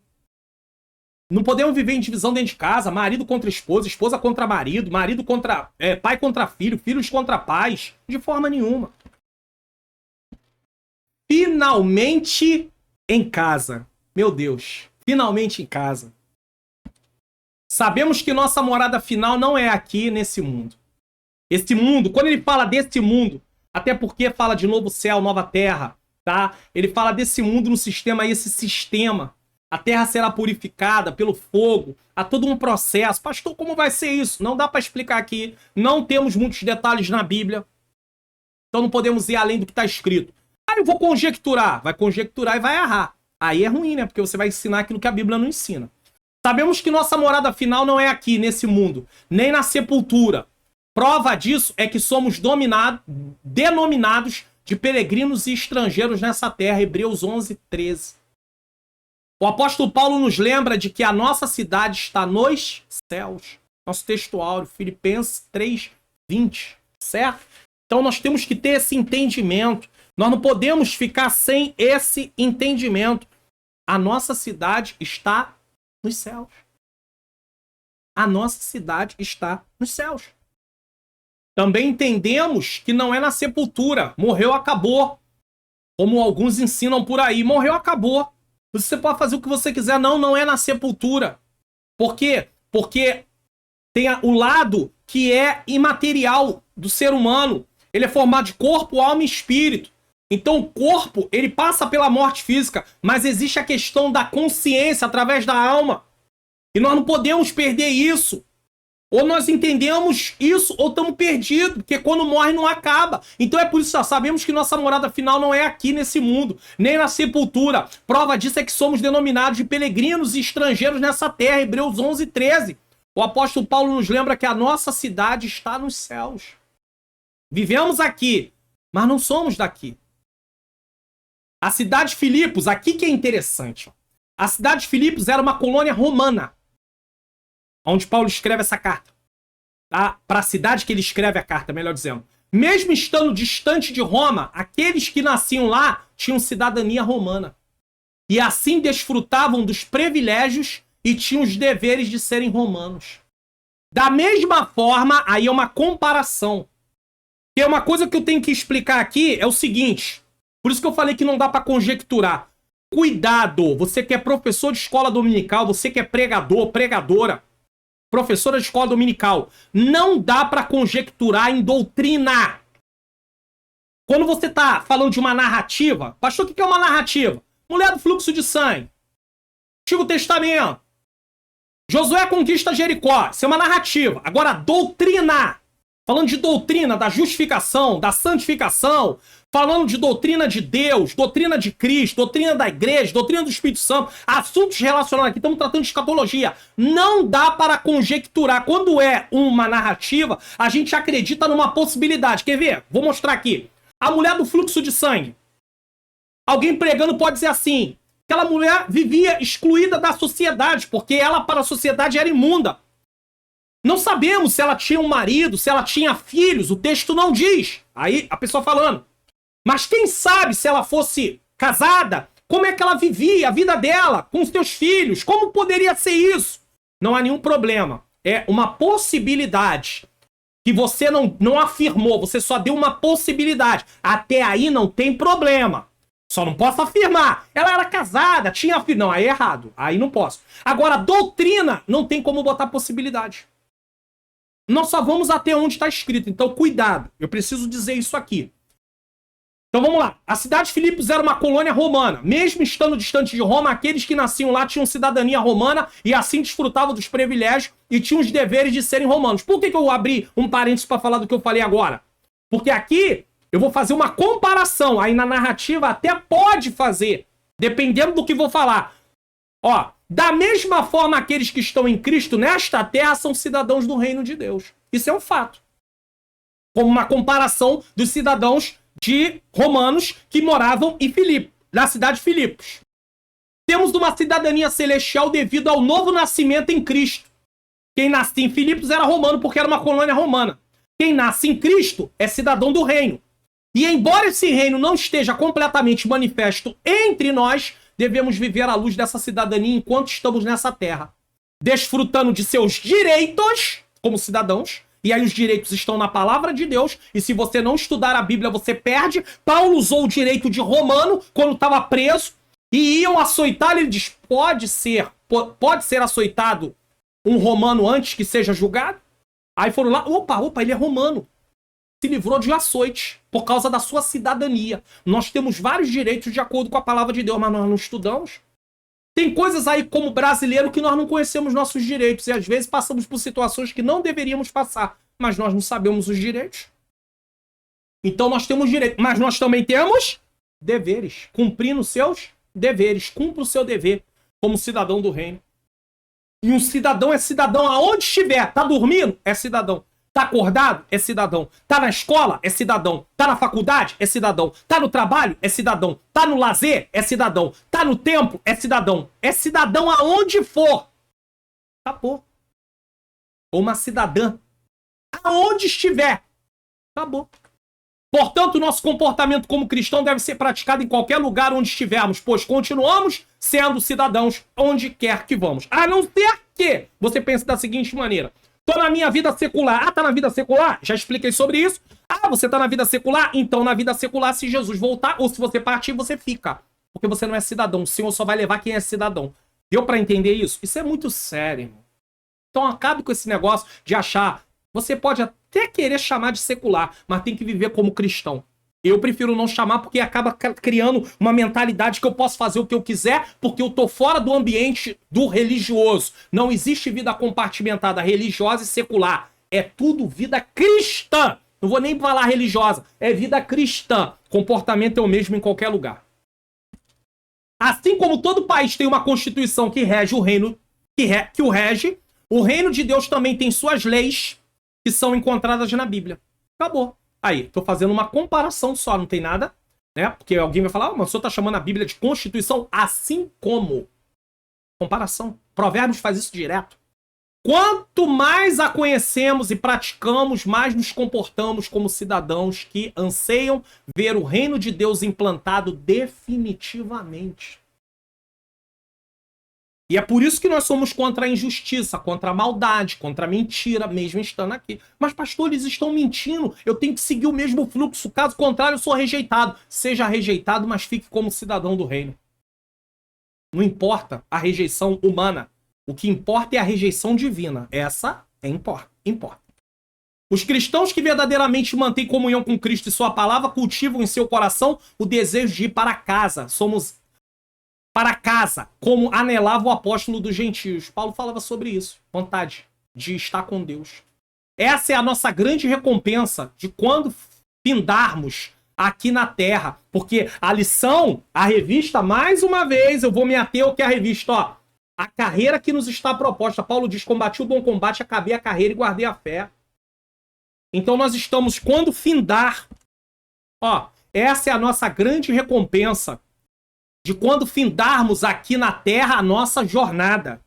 Não podemos viver em divisão dentro de casa, marido contra esposa, esposa contra marido, marido contra pai contra filho, filhos contra pais, de forma nenhuma. Finalmente em casa. Meu Deus, finalmente em casa. Sabemos que nossa morada final não é aqui nesse mundo. Esse mundo, quando ele fala desse mundo, até porque fala de novo céu, nova terra, tá? Ele fala desse mundo no sistema, esse sistema. A terra será purificada pelo fogo. Há todo um processo. Pastor, como vai ser isso? Não dá para explicar aqui. Não temos muitos detalhes na Bíblia. Então não podemos ir além do que está escrito. Eu vou conjecturar. Vai conjecturar e vai errar. Aí é ruim, né? Porque você vai ensinar aquilo que a Bíblia não ensina. Sabemos que nossa morada final não é aqui, nesse mundo. Nem na sepultura. Prova disso é que somos denominados de peregrinos e estrangeiros nessa terra. Hebreus 11:13. O apóstolo Paulo nos lembra de que a nossa cidade está nos céus. Nosso texto áureo, Filipenses 3:20, certo? Então nós temos que ter esse entendimento. Nós não podemos ficar sem esse entendimento. A nossa cidade está nos céus. A nossa cidade está nos céus. Também entendemos que não é na sepultura. Morreu, acabou. Como alguns ensinam por aí. Morreu, acabou. Você pode fazer o que você quiser. Não é na sepultura. Por quê? Porque tem o lado que é imaterial do ser humano. Ele é formado de corpo, alma e espírito. Então o corpo, ele passa pela morte física, mas existe a questão da consciência através da alma. E nós não podemos perder isso. Ou nós entendemos isso, ou estamos perdidos, porque quando morre não acaba. Então é por isso que sabemos que nossa morada final não é aqui nesse mundo, nem na sepultura. Prova disso é que somos denominados de peregrinos e estrangeiros nessa terra, Hebreus 11:13. O apóstolo Paulo nos lembra que a nossa cidade está nos céus. Vivemos aqui, mas não somos daqui. A cidade de Filipos, aqui que é interessante. A cidade de Filipos era uma colônia romana, onde Paulo escreve essa carta. tá? Para a cidade que ele escreve a carta, melhor dizendo. Mesmo estando distante de Roma, aqueles que nasciam lá tinham cidadania romana. E assim desfrutavam dos privilégios e tinham os deveres de serem romanos. Da mesma forma, aí é uma comparação. E uma coisa que eu tenho que explicar aqui é o seguinte. Por isso que eu falei que não dá para conjecturar. Cuidado, você que é professor de escola dominical, você que é pregador, pregadora, professora de escola dominical, não dá para conjecturar em doutrina. Quando você está falando de uma narrativa, pastor, o que é uma narrativa? Mulher do fluxo de sangue, Antigo Testamento, Josué conquista Jericó, isso é uma narrativa. Agora, doutrina, falando de doutrina da justificação, da santificação, falando de doutrina de Deus, doutrina de Cristo, doutrina da igreja, doutrina do Espírito Santo, assuntos relacionados aqui, estamos tratando de escatologia. Não dá para conjecturar. Quando é uma narrativa, a gente acredita numa possibilidade. Quer ver? Vou mostrar aqui. A mulher do fluxo de sangue. Alguém pregando pode dizer assim, aquela mulher vivia excluída da sociedade, porque ela para a sociedade era imunda. Não sabemos se ela tinha um marido, se ela tinha filhos, o texto não diz. Aí a pessoa falando. Mas quem sabe se ela fosse casada, como é que ela vivia a vida dela com os seus filhos? Como poderia ser isso? Não há nenhum problema. É uma possibilidade que você não afirmou, você só deu uma possibilidade. Até aí não tem problema. Só não posso afirmar. Ela era casada, tinha filho. Não, aí é errado. Aí não posso. Agora, doutrina, não tem como botar possibilidade. Nós só vamos até onde está escrito. Então, cuidado. Eu preciso dizer isso aqui. Então vamos lá. A cidade de Filipos era uma colônia romana. Mesmo estando distante de Roma, aqueles que nasciam lá tinham cidadania romana e assim desfrutavam dos privilégios e tinham os deveres de serem romanos. Por que eu abri um parênteses para falar do que eu falei agora? Porque aqui eu vou fazer uma comparação. Aí na narrativa até pode fazer, dependendo do que vou falar. Ó, da mesma forma aqueles que estão em Cristo nesta terra são cidadãos do reino de Deus. Isso é um fato. Como uma comparação dos cidadãos de romanos que moravam em Filipos, na cidade de Filipos. Temos uma cidadania celestial devido ao novo nascimento em Cristo. Quem nascia em Filipos era romano porque era uma colônia romana. Quem nasce em Cristo é cidadão do reino. E embora esse reino não esteja completamente manifesto entre nós, devemos viver à luz dessa cidadania enquanto estamos nessa terra, desfrutando de seus direitos como cidadãos. E aí os direitos estão na palavra de Deus. E se você não estudar a Bíblia, você perde. Paulo usou o direito de romano quando estava preso. E iam açoitar. Ele diz, pode ser açoitado um romano antes que seja julgado? Aí foram lá, opa, ele é romano. Se livrou de açoite por causa da sua cidadania. Nós temos vários direitos de acordo com a palavra de Deus, mas nós não estudamos. Tem coisas aí como brasileiro que nós não conhecemos nossos direitos e às vezes passamos por situações que não deveríamos passar, mas nós não sabemos os direitos. Então nós temos direitos, mas nós também temos deveres. Cumprindo seus deveres. Cumpra o seu dever como cidadão do reino. E um cidadão é cidadão aonde estiver. Tá dormindo? É cidadão. Tá acordado? É cidadão. Tá na escola? É cidadão. Tá na faculdade? É cidadão. Tá no trabalho? É cidadão. Tá no lazer? É cidadão. Tá no templo? É cidadão. É cidadão aonde for. Acabou. Ou uma cidadã. Aonde estiver. Acabou. Portanto, o nosso comportamento como cristão deve ser praticado em qualquer lugar onde estivermos, pois continuamos sendo cidadãos onde quer que vamos. A não ser que você pense da seguinte maneira. Tô na minha vida secular. Ah, tá na vida secular? Já expliquei sobre isso. Ah, você tá na vida secular? Então, na vida secular, se Jesus voltar, ou se você partir, você fica. Porque você não é cidadão. O Senhor só vai levar quem é cidadão. Deu pra entender isso? Isso é muito sério, irmão. Então, acabe com esse negócio de achar... Você pode até querer chamar de secular, mas tem que viver como cristão. Eu prefiro não chamar porque acaba criando uma mentalidade que eu posso fazer o que eu quiser porque eu tô fora do ambiente do religioso. Não existe vida compartimentada religiosa e secular. É tudo vida cristã. Não vou nem falar religiosa. É vida cristã. Comportamento é o mesmo em qualquer lugar. Assim como todo país tem uma constituição que rege o reino, que o rege, o reino de Deus também tem suas leis que são encontradas na Bíblia. Acabou. Aí, tô fazendo uma comparação só, não tem nada, né? Porque alguém vai falar, mas o senhor tá chamando a Bíblia de Constituição, assim como. Comparação. Provérbios faz isso direto. Quanto mais a conhecemos e praticamos, mais nos comportamos como cidadãos que anseiam ver o reino de Deus implantado definitivamente. E é por isso que nós somos contra a injustiça, contra a maldade, contra a mentira, mesmo estando aqui. Mas, pastor, eles estão mentindo. Eu tenho que seguir o mesmo fluxo. Caso contrário, eu sou rejeitado. Seja rejeitado, mas fique como cidadão do reino. Não importa a rejeição humana. O que importa é a rejeição divina. Essa importa. Os cristãos que verdadeiramente mantêm comunhão com Cristo e sua palavra cultivam em seu coração o desejo de ir para casa. Somos para casa, como anelava o apóstolo dos gentios. Paulo falava sobre isso. Vontade de estar com Deus. Essa é a nossa grande recompensa de quando findarmos aqui na terra. Porque a lição, a revista, mais uma vez, eu vou me ater ao que é a revista, ó. A carreira que nos está proposta. Paulo diz, combati o bom combate, acabei a carreira e guardei a fé. Então nós estamos, quando findar, ó, essa é a nossa grande recompensa de quando findarmos aqui na terra a nossa jornada.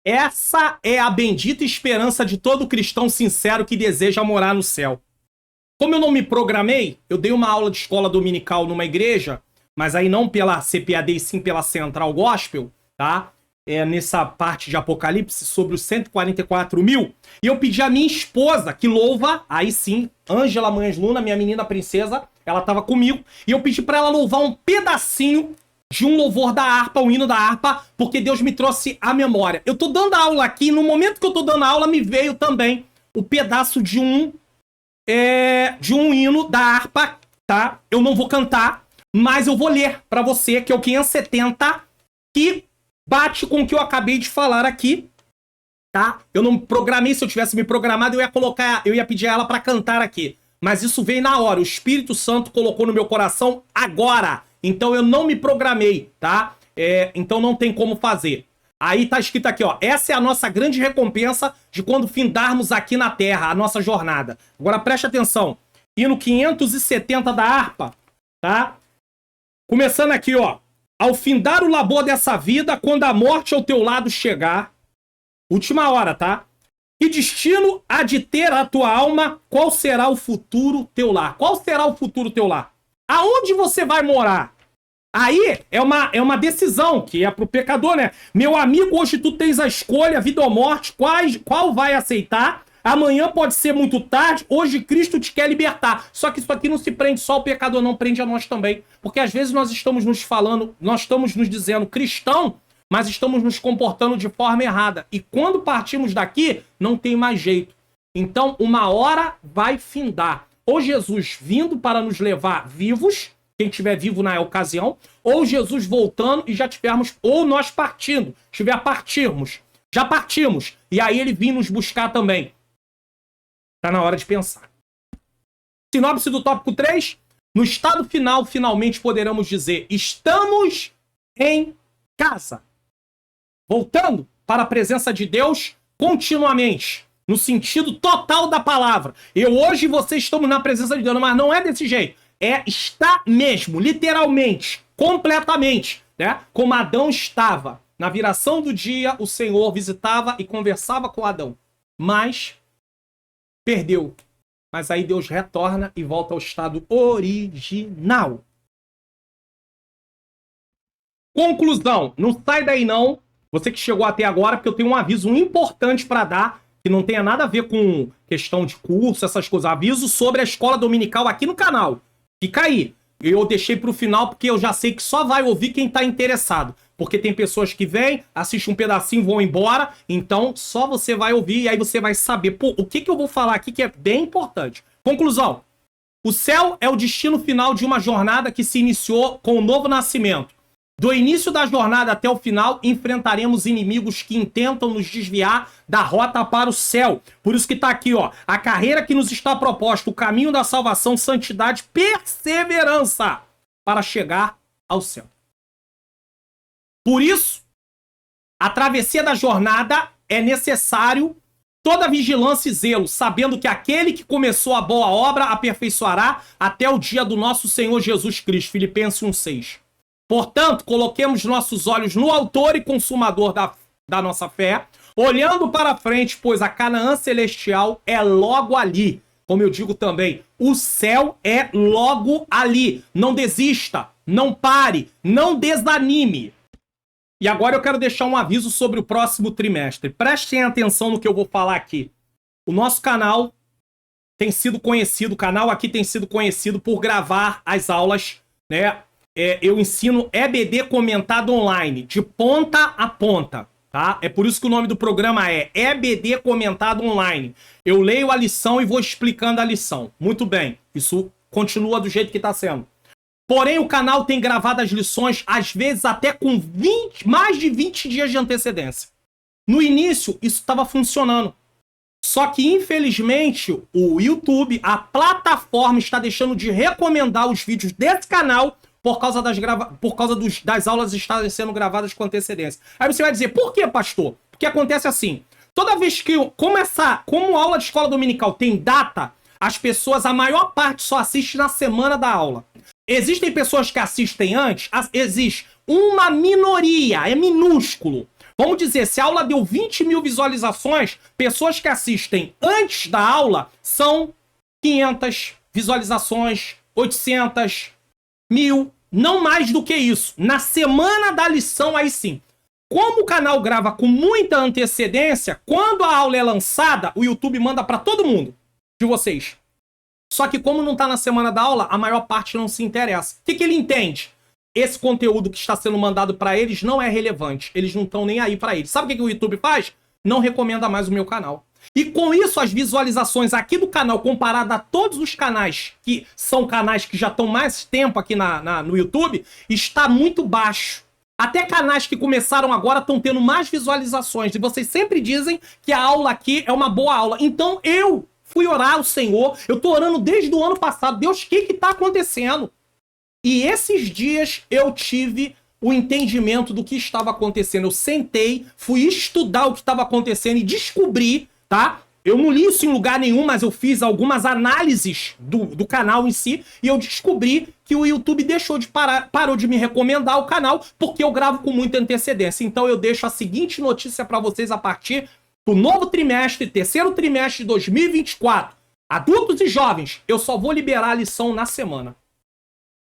Essa é a bendita esperança de todo cristão sincero que deseja morar no céu. Como eu não me programei, eu dei uma aula de escola dominical numa igreja, mas aí não pela CPAD e sim pela Central Gospel, tá? Nessa parte de Apocalipse, sobre os 144 mil. E eu pedi a minha esposa, que louva, aí sim, Ângela Manhãs Luna, minha menina princesa, ela estava comigo, e eu pedi para ela louvar um pedacinho de um louvor da harpa, um hino da harpa, porque Deus me trouxe à memória. Eu tô dando aula aqui, no momento que eu tô dando aula, me veio também o pedaço de um hino da harpa, tá? Eu não vou cantar, mas eu vou ler para você, que é o 570, que bate com o que eu acabei de falar aqui, tá? Eu não me programei, se eu tivesse me programado, eu ia pedir a ela para cantar aqui. Mas isso veio na hora, o Espírito Santo colocou no meu coração agora. Então eu não me programei, tá? Então não tem como fazer. Aí tá escrito aqui, ó. Essa é a nossa grande recompensa de quando findarmos aqui na Terra, a nossa jornada. Agora preste atenção. Hino 570 da harpa, tá? Começando aqui, ó. Ao findar o labor dessa vida, quando a morte ao teu lado chegar, última hora, tá? Que destino há de ter a tua alma? Qual será o futuro teu lar? Qual será o futuro teu lar? Aonde você vai morar? Aí é uma decisão que é pro pecador, né? Meu amigo, hoje tu tens a escolha, vida ou morte, qual vai aceitar? Amanhã pode ser muito tarde, hoje Cristo te quer libertar. Só que isso aqui não se prende só ao pecador, não, prende a nós também. Porque às vezes nós estamos nos falando, nós estamos nos dizendo cristão, mas estamos nos comportando de forma errada. E quando partimos daqui, não tem mais jeito. Então, uma hora vai findar. Ou Jesus vindo para nos levar vivos, quem estiver vivo na ocasião, ou Jesus voltando e já tivermos, ou nós partindo, já partimos, e aí ele vir nos buscar também. Tá na hora de pensar. Sinopse do tópico 3. No estado final, finalmente poderemos dizer, estamos em casa. Voltando para a presença de Deus continuamente, no sentido total da palavra. Hoje e você estamos na presença de Deus, mas não é desse jeito. Está mesmo, literalmente, completamente, né? Como Adão estava. Na viração do dia, o Senhor visitava e conversava com Adão. Mas perdeu. Mas aí Deus retorna e volta ao estado original. Conclusão. Não sai daí não. Você que chegou até agora, porque eu tenho um aviso importante para dar, que não tenha nada a ver com questão de curso, essas coisas. Aviso sobre a escola dominical aqui no canal. Fica aí. Eu deixei pro final porque eu já sei que só vai ouvir quem tá interessado. Porque tem pessoas que vêm, assistem um pedacinho, vão embora. Então, só você vai ouvir e aí você vai saber. Pô, o que eu vou falar aqui que é bem importante. Conclusão. O céu é o destino final de uma jornada que se iniciou com o novo nascimento. Do início da jornada até o final, enfrentaremos inimigos que intentam nos desviar da rota para o céu. Por isso que está aqui, ó, a carreira que nos está proposta, o caminho da salvação, santidade, perseverança para chegar ao céu. Por isso, a travessia da jornada é necessário toda vigilância e zelo, sabendo que aquele que começou a boa obra aperfeiçoará até o dia do nosso Senhor Jesus Cristo. Filipenses 1:6. Portanto, coloquemos nossos olhos no autor e consumador da nossa fé, Olhando para frente, pois a Canaã celestial é logo ali. Como eu digo também, o céu é logo ali. Não desista, não pare, não desanime. E agora eu quero deixar um aviso sobre o próximo trimestre. Prestem atenção no que eu vou falar aqui. O nosso canal tem sido conhecido, o canal aqui tem sido conhecido por gravar as aulas, né? Eu ensino EBD comentado online, de ponta a ponta, tá? É por isso que o nome do programa é EBD comentado online. Eu leio a lição e vou explicando a lição. Muito bem, isso continua do jeito que está sendo. Porém, o canal tem gravado as lições, às vezes até com mais de 20 dias de antecedência. No início, isso estava funcionando. Só que, infelizmente, o YouTube, a plataforma, está deixando de recomendar os vídeos desse canal por causa das aulas estarem sendo gravadas com antecedência. Aí você vai dizer, por que, pastor? Porque acontece assim, toda vez que, como a aula de escola dominical tem data, as pessoas, a maior parte só assiste na semana da aula. Existem pessoas que assistem antes? Existe uma minoria, é minúsculo. Vamos dizer, se a aula deu 20 mil visualizações, pessoas que assistem antes da aula são 500 visualizações, 800, 1000, não mais do que isso. Na semana da lição, aí sim. Como o canal grava com muita antecedência, quando a aula é lançada, o YouTube manda para todo mundo de vocês. Só que como não está na semana da aula, a maior parte não se interessa. O que ele entende? Esse conteúdo que está sendo mandado para eles não é relevante. Eles não estão nem aí para eles. Sabe o que o YouTube faz? Não recomenda mais o meu canal. E com isso, as visualizações aqui do canal, comparado a todos os canais, que são canais que já estão mais tempo aqui no YouTube, está muito baixo. Até canais que começaram agora estão tendo mais visualizações. E vocês sempre dizem que a aula aqui é uma boa aula. Então eu fui orar ao Senhor. Eu tô orando desde o ano passado. Deus, o que tá acontecendo? E esses dias eu tive o entendimento do que estava acontecendo. Eu sentei, fui estudar o que estava acontecendo e descobri, tá? Eu não li isso em lugar nenhum, mas eu fiz algumas análises do canal em si e eu descobri que o YouTube parou de me recomendar o canal porque eu gravo com muita antecedência. Então eu deixo a seguinte notícia para vocês a partir do novo trimestre, terceiro trimestre de 2024. Adultos e jovens, eu só vou liberar a lição na semana.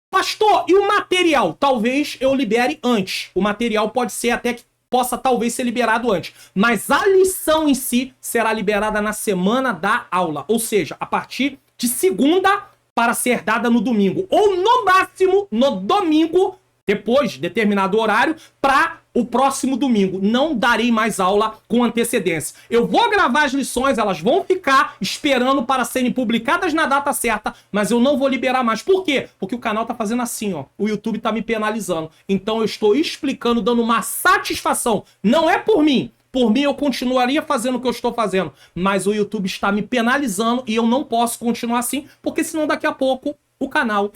Pastor, e o material? Talvez eu libere antes. O material pode ser até que possa talvez ser liberado antes. Mas a lição em si será liberada na semana da aula. Ou seja, a partir de segunda para ser dada no domingo. Ou no máximo no domingo, depois de determinado horário, para o próximo domingo. Não darei mais aula com antecedência. Eu vou gravar as lições, elas vão ficar esperando para serem publicadas na data certa, mas eu não vou liberar mais. Por quê? Porque o canal tá fazendo assim, ó. O YouTube tá me penalizando. Então eu estou explicando, dando uma satisfação. Não é por mim. Por mim eu continuaria fazendo o que eu estou fazendo, mas o YouTube está me penalizando e eu não posso continuar assim, porque senão daqui a pouco o canal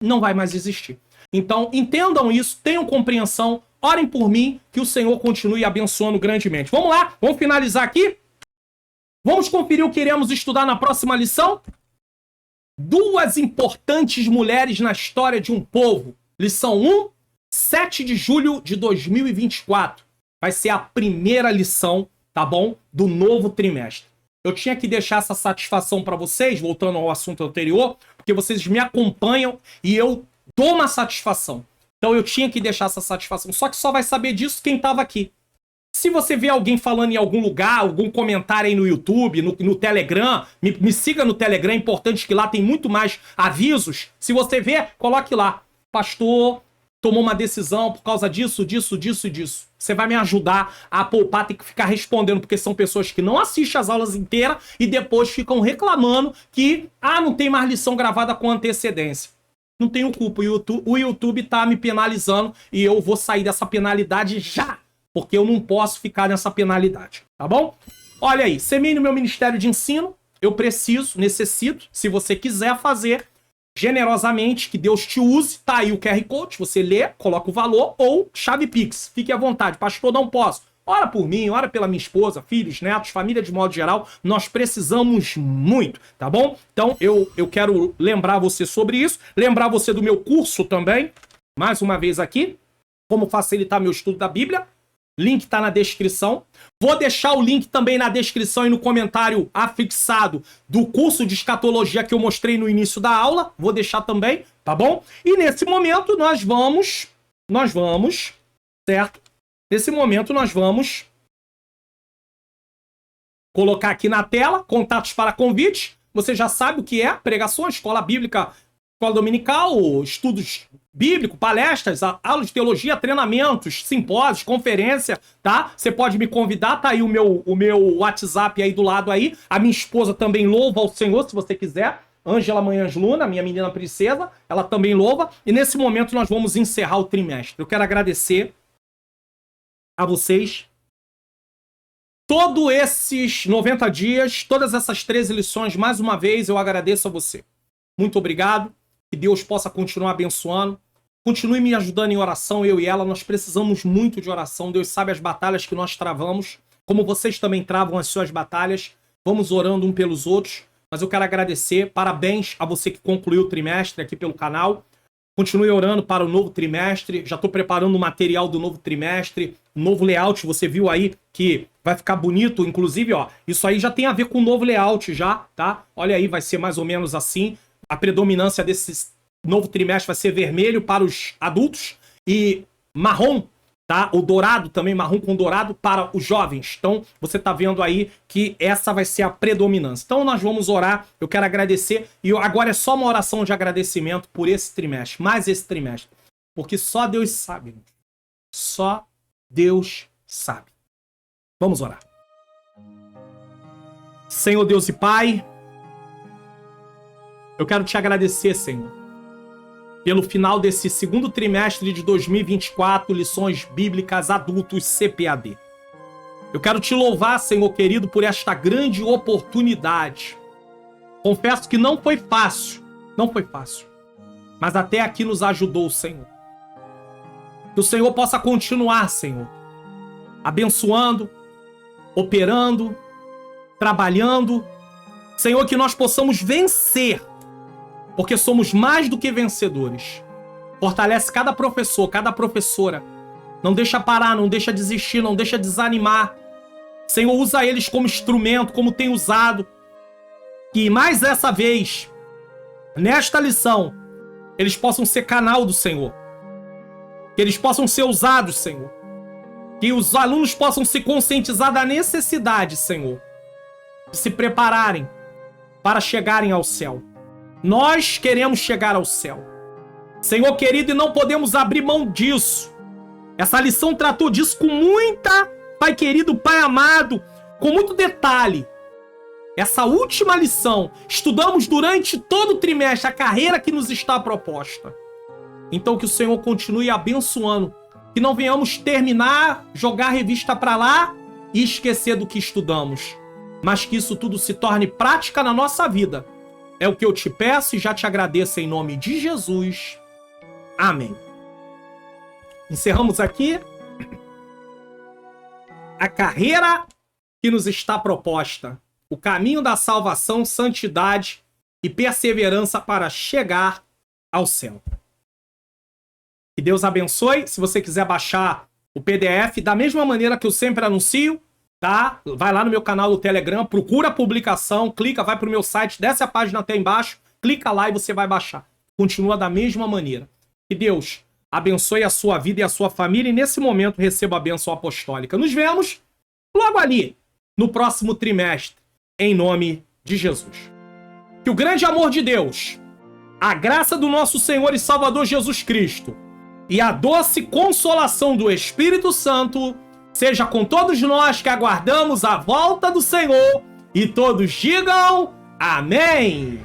não vai mais existir. Então entendam isso, tenham compreensão. Orem por mim, que o Senhor continue abençoando grandemente. Vamos lá, vamos finalizar aqui? Vamos conferir o que iremos estudar na próxima lição? Duas importantes mulheres na história de um povo. Lição 1, 7 de julho de 2024. Vai ser a primeira lição, tá bom? Do novo trimestre. Eu tinha que deixar essa satisfação para vocês, voltando ao assunto anterior, porque vocês me acompanham e eu dou uma satisfação. Então eu tinha que deixar essa satisfação. Só que só vai saber disso quem estava aqui. Se você vê alguém falando em algum lugar, algum comentário aí no YouTube, no Telegram, me siga no Telegram, é importante que lá tem muito mais avisos. Se você vê, coloque lá. Pastor tomou uma decisão por causa disso, disso, disso e disso. Você vai me ajudar a poupar, ter que ficar respondendo, porque são pessoas que não assistem as aulas inteiras e depois ficam reclamando que não tem mais lição gravada com antecedência. Não tenho culpa, o YouTube tá me penalizando e eu vou sair dessa penalidade já, porque eu não posso ficar nessa penalidade, tá bom? Olha aí, semeie no meu ministério de ensino, eu necessito, se você quiser fazer generosamente, que Deus te use, tá aí o QR Code, você lê, coloca o valor ou chave Pix, fique à vontade, pastor, não posso. Ora por mim, ora pela minha esposa, filhos, netos, família de modo geral. Nós precisamos muito, tá bom? Então, eu quero lembrar você sobre isso. Lembrar você do meu curso também. Mais uma vez aqui. Como facilitar meu estudo da Bíblia. Link tá na descrição. Vou deixar o link também na descrição e no comentário afixado do curso de escatologia que eu mostrei no início da aula. Vou deixar também, tá bom? E nesse momento nós vamos, certo? Nesse momento nós vamos colocar aqui na tela, contatos para convite. Você já sabe o que é pregações, escola bíblica, escola dominical, estudos bíblicos, palestras, aulas de teologia, treinamentos, simpósios, conferência, tá? Você pode me convidar, tá aí o meu WhatsApp aí do lado aí. A minha esposa também louva ao Senhor, se você quiser. Ângela Manhãs Luna, minha menina princesa, ela também louva. E nesse momento nós vamos encerrar o trimestre. Eu quero agradecer a vocês todos esses 90 dias, todas essas 13 lições, mais uma vez eu agradeço a você. Muito obrigado. Que Deus possa continuar abençoando. Continue me ajudando em oração, eu e ela. Nós precisamos muito de oração. Deus sabe as batalhas que nós travamos, como vocês também travam as suas batalhas. Vamos orando um pelos outros. Mas eu quero agradecer. Parabéns a você que concluiu o trimestre aqui pelo canal. Continue orando para o novo trimestre. Já estou preparando o material do novo trimestre. O novo layout, você viu aí que vai ficar bonito. Inclusive, ó, isso aí já tem a ver com o novo layout já, tá? Olha aí, vai ser mais ou menos assim. A predominância desse novo trimestre vai ser vermelho para os adultos e marrom, tá? O dourado também, marrom com dourado para os jovens. Então, você tá vendo aí que essa vai ser a predominância. Então, nós vamos orar. Eu quero agradecer. E agora é só uma oração de agradecimento por esse trimestre. Mais esse trimestre. Porque só Deus sabe. Só Deus sabe. Vamos orar. Senhor Deus e Pai, eu quero te agradecer, Senhor, pelo final desse segundo trimestre de 2024, lições bíblicas adultos CPAD. Eu quero te louvar, Senhor querido, por esta grande oportunidade. Confesso que não foi fácil, mas até aqui nos ajudou, Senhor. Que o Senhor possa continuar, Senhor, abençoando, operando, trabalhando. Senhor, que nós possamos vencer, porque somos mais do que vencedores. Fortalece cada professor, cada professora. Não deixa parar, não deixa desistir, não deixa desanimar. Senhor, usa eles como instrumento, como tem usado. Que mais essa vez, nesta lição, eles possam ser canal do Senhor. Que eles possam ser usados, Senhor. Que os alunos possam se conscientizar da necessidade, Senhor, de se prepararem para chegarem ao céu. Nós queremos chegar ao céu, Senhor querido, e não podemos abrir mão disso. Essa lição tratou disso com muita, Pai querido, Pai amado, com muito detalhe. Essa última lição, estudamos durante todo o trimestre a carreira que nos está proposta. Então que o Senhor continue abençoando, que não venhamos terminar, jogar a revista para lá e esquecer do que estudamos, mas que isso tudo se torne prática na nossa vida. É o que eu te peço e já te agradeço em nome de Jesus. Amém. Encerramos aqui a carreira que nos está proposta. O caminho da salvação, santidade e perseverança para chegar ao céu. Que Deus abençoe. Se você quiser baixar o PDF, da mesma maneira que eu sempre anuncio, tá? Vai lá no meu canal do Telegram, procura a publicação, clica, vai pro meu site, desce a página até embaixo, clica lá e você vai baixar. Continua da mesma maneira. Que Deus abençoe a sua vida e a sua família e nesse momento receba a bênção apostólica. Nos vemos logo ali, no próximo trimestre, em nome de Jesus. Que o grande amor de Deus, a graça do nosso Senhor e Salvador Jesus Cristo e a doce consolação do Espírito Santo seja com todos nós que aguardamos a volta do Senhor e todos digam amém.